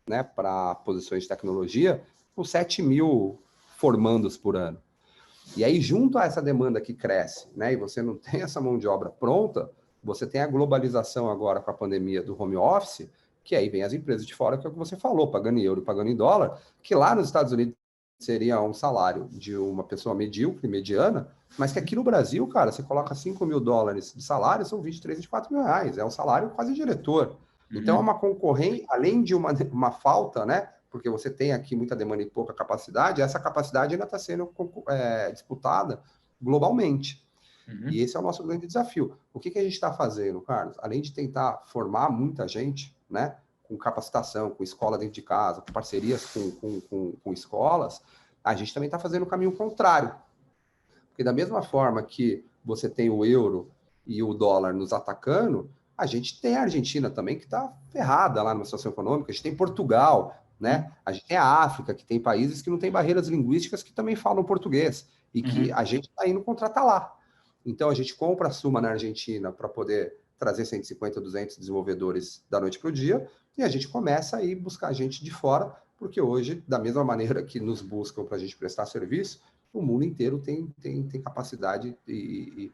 né, para posições de tecnologia, com 7 mil formandos por ano. E aí, junto a essa demanda que cresce, né, e você não tem essa mão de obra pronta, você tem a globalização agora com a pandemia do home office, que aí vem as empresas de fora, que é o que você falou, pagando em euro e pagando em dólar, que lá nos Estados Unidos seria um salário de uma pessoa medíocre, mediana, mas que aqui no Brasil, cara, você coloca 5 mil dólares de salário, são 23, 24 mil reais, é um salário quase diretor. Então, é uma concorrência, além de uma falta, né, porque você tem aqui muita demanda e pouca capacidade, essa capacidade ainda está sendo disputada globalmente. E esse é o nosso grande desafio. O que a gente está fazendo, Carlos? Além de tentar formar muita gente, né, com capacitação, com escola dentro de casa, com parcerias com escolas, a gente também está fazendo o caminho contrário. Porque da mesma forma que você tem o euro e o dólar nos atacando, a gente tem a Argentina também, que está ferrada lá numa situação econômica, a gente tem Portugal, né? A gente tem a África, que tem países que não têm barreiras linguísticas que também falam português, e que a gente está indo contratar lá. Então, a gente compra a Suma na Argentina para poder trazer 150, 200 desenvolvedores da noite para o dia, e a gente começa a ir buscar gente de fora, porque hoje, da mesma maneira que nos buscam para a gente prestar serviço, o mundo inteiro tem capacidade e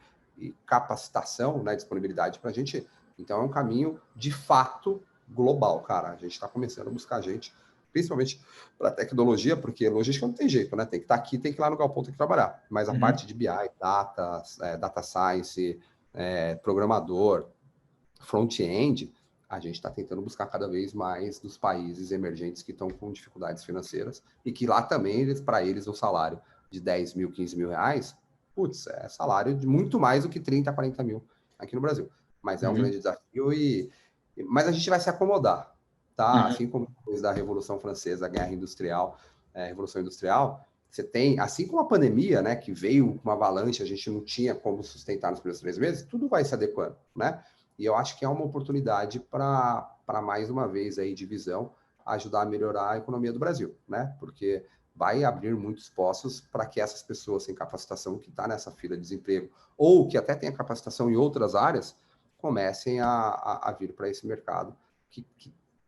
capacitação, né, disponibilidade para a gente. Então, é um caminho, de fato, global, cara. A gente está começando a buscar gente, principalmente para tecnologia, porque logística não tem jeito, né? Tem que estar aqui, tem que ir lá no galpão, tem que trabalhar. Mas a parte de BI, data science, programador, front-end, a gente está tentando buscar cada vez mais dos países emergentes que estão com dificuldades financeiras e que lá também, para eles, o salário de 10 mil, 15 mil reais, putz, é salário de muito mais do que 30, 40 mil aqui no Brasil. mas é um grande desafio, mas a gente vai se acomodar, tá? Assim como depois da Revolução Francesa, a Guerra Industrial, Revolução Industrial, você tem, assim como a pandemia, né, que veio com uma avalanche, a gente não tinha como sustentar nos primeiros 3 meses, tudo vai se adequando, né? E eu acho que é uma oportunidade para mais uma vez aí de visão, ajudar a melhorar a economia do Brasil, né? Porque vai abrir muitos postos para que essas pessoas sem capacitação que estão nessa fila de desemprego, ou que até tenha capacitação em outras áreas, comecem a vir para esse mercado que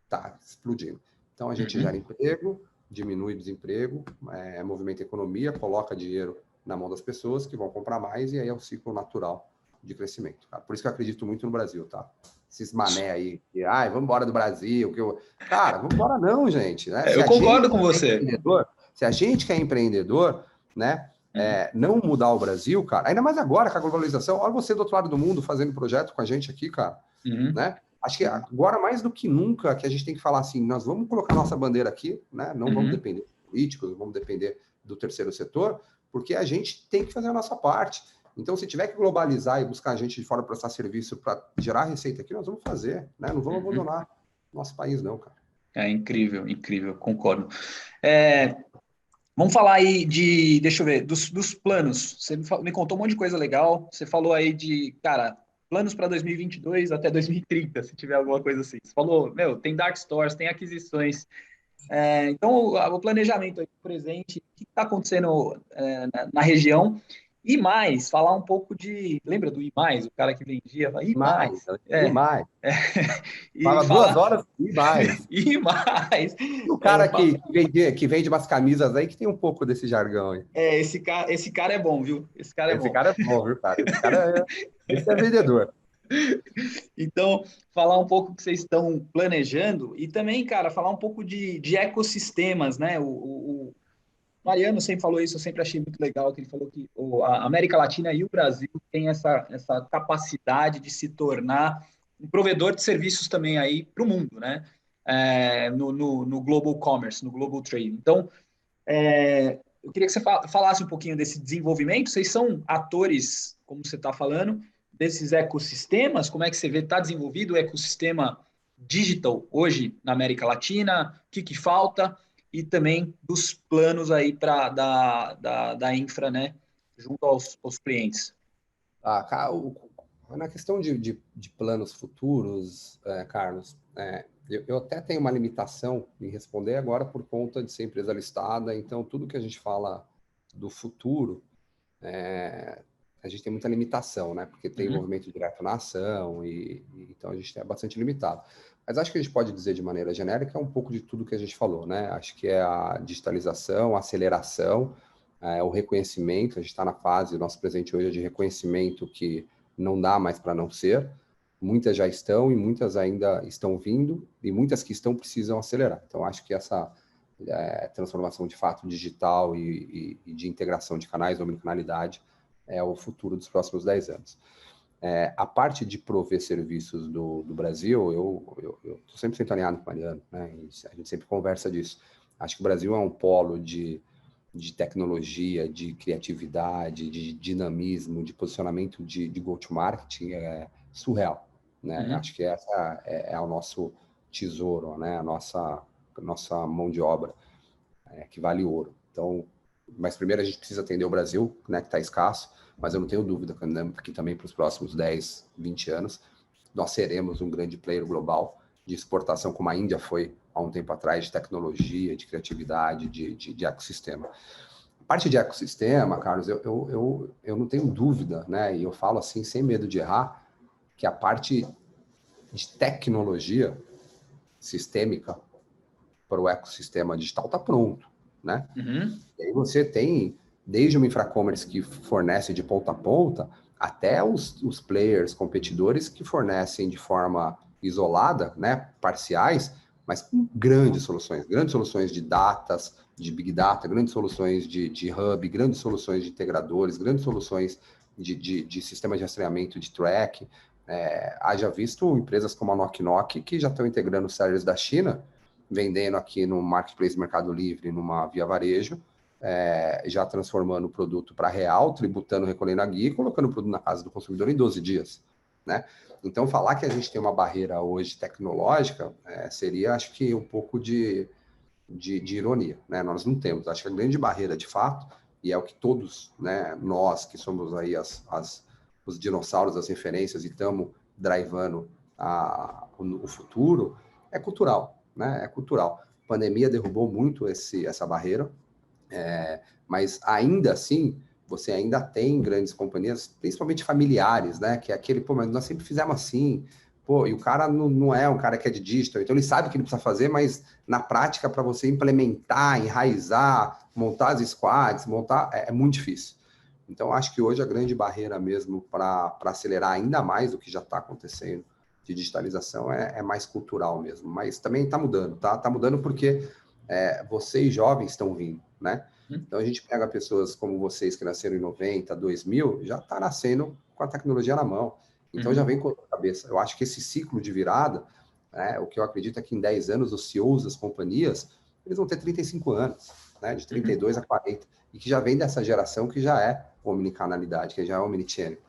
está explodindo. Então, a gente gera emprego, diminui o desemprego, movimenta a economia, coloca dinheiro na mão das pessoas que vão comprar mais, e aí é o ciclo natural de crescimento. Cara. Por isso que eu acredito muito no Brasil, tá? Esses mané aí, que, vamos embora do Brasil. Cara, vamos embora não, gente. Né? Eu concordo com você. Se a gente que é empreendedor, né, não mudar o Brasil, cara, ainda mais agora com a globalização, olha você do outro lado do mundo fazendo projeto com a gente aqui, cara, né? Acho que agora, mais do que nunca, que a gente tem que falar assim, nós vamos colocar nossa bandeira aqui, né? Não vamos depender dos políticos, não vamos depender do terceiro setor, porque a gente tem que fazer a nossa parte. Então, se tiver que globalizar e buscar gente de fora para prestar serviço, para gerar receita aqui, nós vamos fazer, né? Não vamos abandonar nosso país, não, cara. É incrível, incrível, concordo. Vamos falar aí deixa eu ver, dos planos. Você me contou um monte de coisa legal. Você falou aí de, cara, planos para 2022 até 2030, se tiver alguma coisa assim. Você falou, tem dark stores, tem aquisições. Então, o planejamento aí presente, o que está acontecendo na região? E mais, falar um pouco de... Lembra do IMAIS, o cara que vendia? IMAIS. IMAIS. Fala 2 horas, IMAIS. IMAIS. O cara que vende umas camisas aí que tem um pouco desse jargão aí. Esse cara é bom, viu? Esse cara é bom, viu, cara? Esse é vendedor. Então, falar um pouco que vocês estão planejando e também, cara, falar um pouco de ecossistemas, né? O Mariano sempre falou isso, eu sempre achei muito legal, que ele falou que a América Latina e o Brasil têm essa capacidade de se tornar um provedor de serviços também aí para o mundo, né? No global commerce, no global trade. Então, eu queria que você falasse um pouquinho desse desenvolvimento. Vocês são atores, como você está falando, desses ecossistemas. Como é que você vê, está desenvolvido o ecossistema digital hoje na América Latina? O que falta? E também dos planos aí da infra, né, junto aos clientes. Na questão de planos futuros, Carlos, eu até tenho uma limitação em responder agora por conta de ser empresa listada, então tudo que a gente fala do futuro, a gente tem muita limitação, né? Porque tem envolvimento direto na ação, então a gente é bastante limitado. Mas acho que a gente pode dizer de maneira genérica um pouco de tudo que a gente falou, né? Acho que é a digitalização, a aceleração, o reconhecimento. A gente está na fase, o nosso presente hoje é de reconhecimento que não dá mais para não ser. Muitas já estão e muitas ainda estão vindo, e muitas que estão precisam acelerar. Então, acho que essa transformação de fato digital e de integração de canais, omnicanalidade, é o futuro dos próximos 10 anos. A parte de prover serviços do Brasil, eu estou sempre alinhado com o Mariano, né? A gente sempre conversa disso. Acho que o Brasil é um polo de tecnologia, de criatividade, de dinamismo, de posicionamento de go-to-marketing surreal, né? Acho que essa é o nosso tesouro, né? A nossa mão de obra, que vale ouro. Então, mas primeiro a gente precisa atender o Brasil, né, que está escasso, mas eu não tenho dúvida que também para os próximos 10, 20 anos, nós seremos um grande player global de exportação, como a Índia foi há um tempo atrás, de tecnologia, de criatividade, de ecossistema. A parte de ecossistema, Carlos, eu não tenho dúvida, né, e eu falo assim, sem medo de errar, que a parte de tecnologia sistêmica para o ecossistema digital está pronto, né? E aí você tem desde uma infra-commerce que fornece de ponta a ponta, até os players, competidores que fornecem de forma isolada, né, parciais, mas com grandes soluções de datas, de big data, grandes soluções de hub, grandes soluções de integradores, grandes soluções de sistemas de rastreamento, de track. Haja visto empresas como a Knock Knock, que já estão integrando sellers da China, vendendo aqui no Marketplace Mercado Livre, numa Via Varejo, já transformando o produto para real, tributando, recolhendo a guia e colocando o produto na casa do consumidor em 12 dias. né? Então, falar que a gente tem uma barreira hoje tecnológica seria, acho que, um pouco de ironia, né? Nós não temos. Acho que a grande barreira, de fato, e é o que todos, né, nós que somos aí os dinossauros, as referências e estamos drivando o futuro, é cultural, né? É cultural. A pandemia derrubou muito essa barreira, mas ainda assim, você ainda tem grandes companhias, principalmente familiares, né? Que é aquele, pô, mas nós sempre fizemos assim, pô, e o cara não é um cara que é de digital, então ele sabe o que ele precisa fazer, mas na prática, para você implementar, enraizar, montar as squads, é muito difícil. Então, acho que hoje a grande barreira mesmo para acelerar ainda mais o que já está acontecendo de digitalização é mais cultural mesmo, mas também está mudando, tá? Está mudando porque vocês jovens estão vindo, né? Então, a gente pega pessoas como vocês que nasceram em 90, 2000, já está nascendo com a tecnologia na mão. Então, já vem com a cabeça. Eu acho que esse ciclo de virada, o que eu acredito é que em 10 anos os CEOs das companhias, eles vão ter 35 anos, né? De 32 a 40, e que já vem dessa geração que já é omnicanalidade, que já é omnichannel.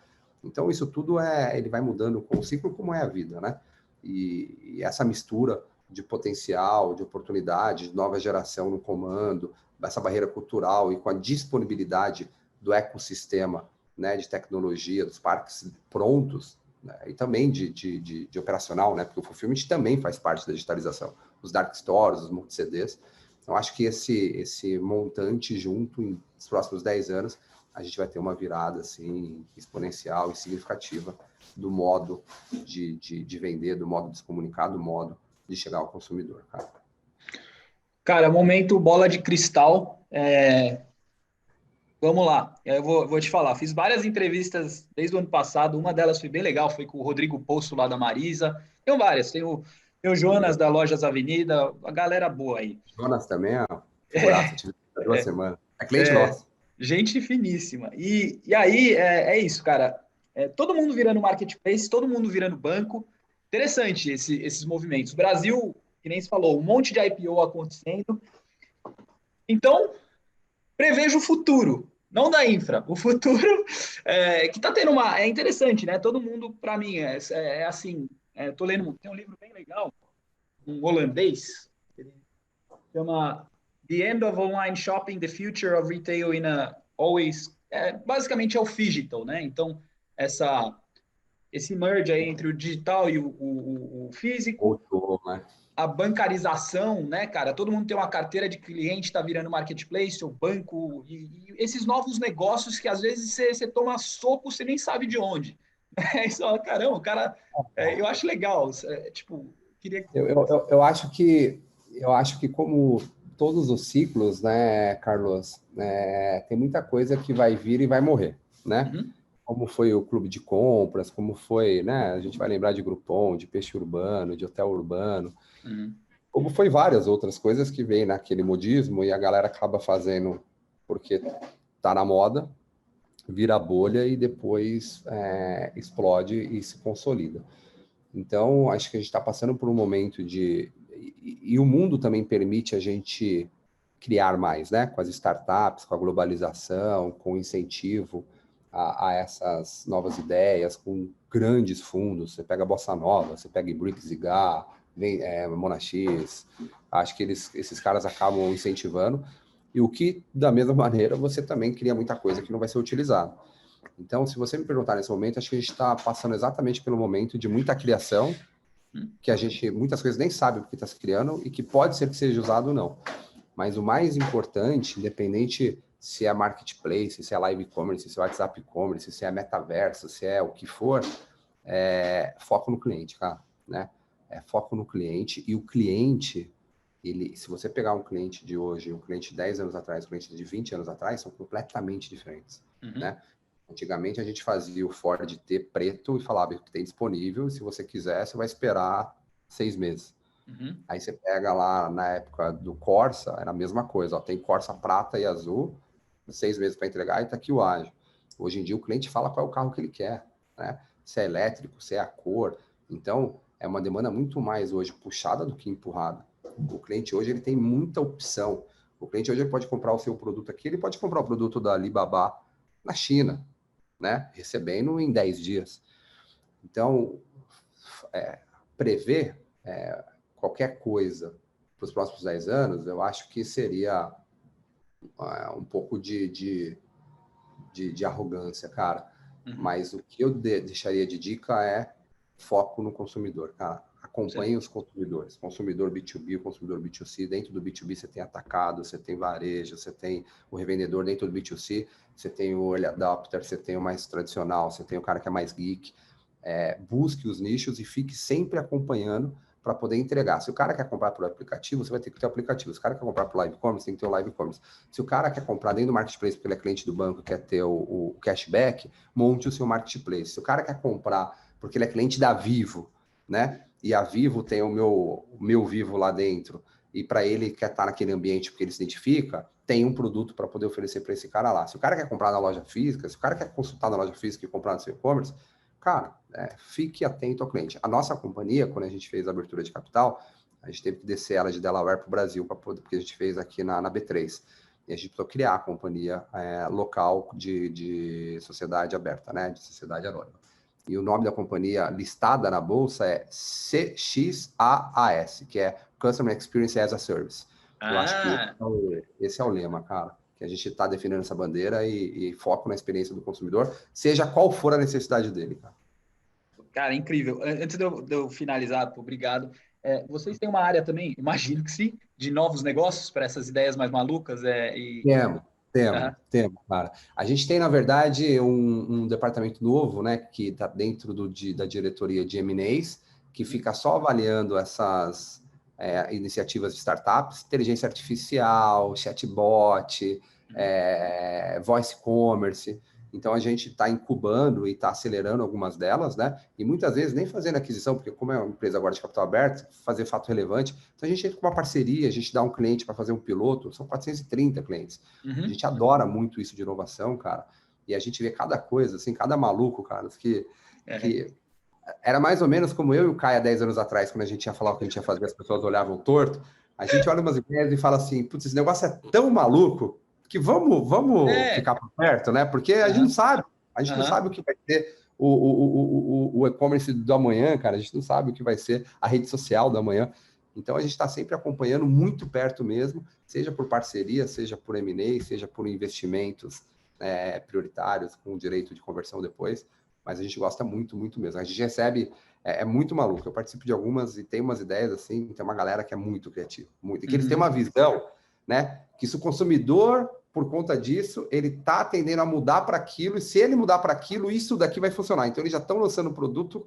Então, isso tudo ele vai mudando com o ciclo, como é a vida, né? E essa mistura de potencial, de oportunidade, de nova geração no comando, essa barreira cultural e com a disponibilidade do ecossistema, né, de tecnologia, dos parques prontos, né, e também de operacional, né, porque o Fulfillment também faz parte da digitalização, os dark stores, os multi-CDs. Então, acho que esse montante junto, nos próximos 10 anos, a gente vai ter uma virada assim, exponencial e significativa do modo de vender, do modo de se comunicar, do modo de chegar ao consumidor, cara. Cara, momento bola de cristal. Vamos lá, eu vou te falar. Fiz várias entrevistas desde o ano passado. Uma delas foi bem legal, foi com o Rodrigo Poço lá da Marisa. Tem várias, tem o Jonas da Lojas Avenida, a galera boa aí. Jonas também é figuraça, tive 2 semanas. É cliente nosso. Gente finíssima. E aí, isso, cara. Todo mundo virando marketplace, todo mundo virando banco. Interessante esses movimentos. Brasil, que nem se falou, um monte de IPO acontecendo. Então, prevejo o futuro, não da infra, o futuro que está tendo uma... É interessante, né? Todo mundo, para mim, é assim... Tô lendo, tem um livro bem legal, um holandês, ele chama The End of Online Shopping, The Future of Retail in a Always... basicamente é o phygital, né? Então, esse merge aí entre o digital e o físico... né? A bancarização, né, cara? Todo mundo tem uma carteira de cliente, está virando marketplace, ou banco, e esses novos negócios que às vezes você toma soco, você nem sabe de onde. Isso, caramba, o cara, eu acho legal. Tipo, queria. Eu acho que como todos os ciclos, né, Carlos, tem muita coisa que vai vir e vai morrer, né? Como foi o clube de compras, como foi, né? A gente vai lembrar de Groupon, de peixe urbano, de hotel urbano, como foi várias outras coisas que vem naquele modismo e a galera acaba fazendo porque tá na moda, vira bolha e depois explode e se consolida. Então, acho que a gente está passando por um momento e o mundo também permite a gente criar mais, né? Com as startups, com a globalização, com o incentivo a essas novas ideias, com grandes fundos. Você pega a Bossa Nova, você pega Bricks e Gá, Monax, acho que esses caras acabam incentivando. E o que, da mesma maneira, você também cria muita coisa que não vai ser utilizada. Então, se você me perguntar nesse momento, acho que a gente está passando exatamente pelo momento de muita criação, que a gente, muitas coisas nem sabe o que está se criando e que pode ser que seja usado ou não. Mas o mais importante, independente se é marketplace, se é live commerce, se é WhatsApp commerce, se é metaverso, se é o que for, foco no cliente, cara, né? Foco no cliente, e o cliente, se você pegar um cliente de hoje, um cliente de 10 anos atrás, um cliente de 20 anos atrás, são completamente diferentes, né? Antigamente a gente fazia o Ford T preto e falava que tem disponível, se você quiser, você vai esperar 6 meses. Aí você pega lá na época do Corsa, era a mesma coisa, ó, tem Corsa prata e azul, 6 meses para entregar e tá aqui o ágil. Hoje em dia o cliente fala qual é o carro que ele quer, né? Se é elétrico, se é a cor. Então, é uma demanda muito mais hoje puxada do que empurrada. O cliente hoje ele tem muita opção. O cliente hoje ele pode comprar o seu produto aqui, ele pode comprar o produto da Alibaba na China, né? Recebendo em 10 dias. Então, prever qualquer coisa para os próximos 10 anos, eu acho que seria um pouco de arrogância, cara. Mas o que eu deixaria de dica é foco no consumidor, cara. Acompanhe os consumidores. Consumidor B2B, consumidor B2C. Dentro do B2B você tem atacado, você tem varejo, você tem o revendedor. Dentro do B2C você tem o early adopter, você tem o mais tradicional, você tem o cara que é mais geek. Busque os nichos e fique sempre acompanhando para poder entregar. Se o cara quer comprar por aplicativo, você vai ter que ter o aplicativo. Se o cara quer comprar por live commerce, tem que ter o live commerce. Se o cara quer comprar dentro do marketplace porque ele é cliente do banco, quer ter o cashback, monte o seu marketplace. Se o cara quer comprar porque ele é cliente da Vivo, né? E a Vivo tem o meu Vivo lá dentro, e para ele quer estar naquele ambiente porque ele se identifica, tem um produto para poder oferecer para esse cara lá. Se o cara quer comprar na loja física, se o cara quer consultar na loja física e comprar no seu e-commerce, cara, fique atento ao cliente. A nossa companhia, quando a gente fez a abertura de capital, a gente teve que descer ela de Delaware para o Brasil, porque a gente fez aqui na B3. E a gente precisou criar a companhia local de sociedade aberta, né? De sociedade anônima. E o nome da companhia listada na bolsa é CXAAS, que é Customer Experience as a Service. Eu acho que esse é o lema, cara, que a gente está definindo essa bandeira e foco na experiência do consumidor, seja qual for a necessidade dele, cara. Cara, incrível. Antes de eu finalizar, obrigado. Vocês têm uma área também, imagino que sim, de novos negócios para essas ideias mais malucas? Temos, cara. A gente tem, na verdade, um departamento novo, né, que está dentro da diretoria de M&As, que fica só avaliando essas iniciativas de startups, inteligência artificial, chatbot, voice commerce. Então, a gente está incubando e está acelerando algumas delas, né? E muitas vezes nem fazendo aquisição, porque como é uma empresa agora de capital aberto, fazer fato relevante. Então, a gente entra com uma parceria, a gente dá um cliente para fazer um piloto, são 430 clientes. A gente adora muito isso de inovação, cara. E a gente vê cada coisa, assim, cada maluco, cara, que era mais ou menos como eu e o Caio há 10 anos atrás, quando a gente ia falar o que a gente ia fazer, as pessoas olhavam torto. A gente olha umas ideias e fala assim, putz, esse negócio é tão maluco que vamos ficar por perto, né? Porque a gente não sabe, não sabe o que vai ser o e-commerce do amanhã, cara, a gente não sabe o que vai ser a rede social do amanhã. Então, a gente está sempre acompanhando muito perto mesmo, seja por parceria, seja por M&A, seja por investimentos prioritários, com direito de conversão depois, mas a gente gosta muito, muito mesmo. A gente recebe, é muito maluco, eu participo de algumas e tem umas ideias assim, tem uma galera que é muito criativa, muito, e que eles têm uma visão, né, que se o consumidor, por conta disso, ele está tendendo a mudar para aquilo, e se ele mudar para aquilo, isso daqui vai funcionar. Então, eles já estão lançando o produto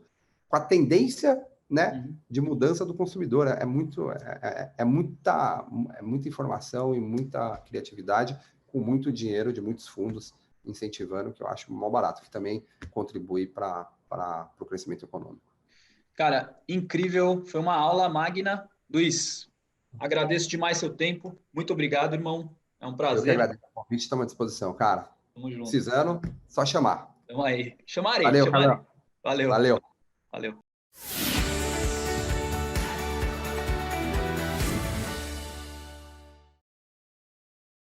com a tendência, né, de mudança do consumidor. É muita informação e muita criatividade, com muito dinheiro de muitos fundos incentivando, que eu acho mal barato, que também contribui para o crescimento econômico. Cara, incrível, foi uma aula magna. Luiz, agradeço demais seu tempo, muito obrigado, irmão, é um prazer. Eu que agradeço o convite, estamos à disposição, cara. Tamo junto. Precisando, só chamar. Tamo aí. Chamarei. Valeu, Carlão. Valeu. Valeu. Valeu.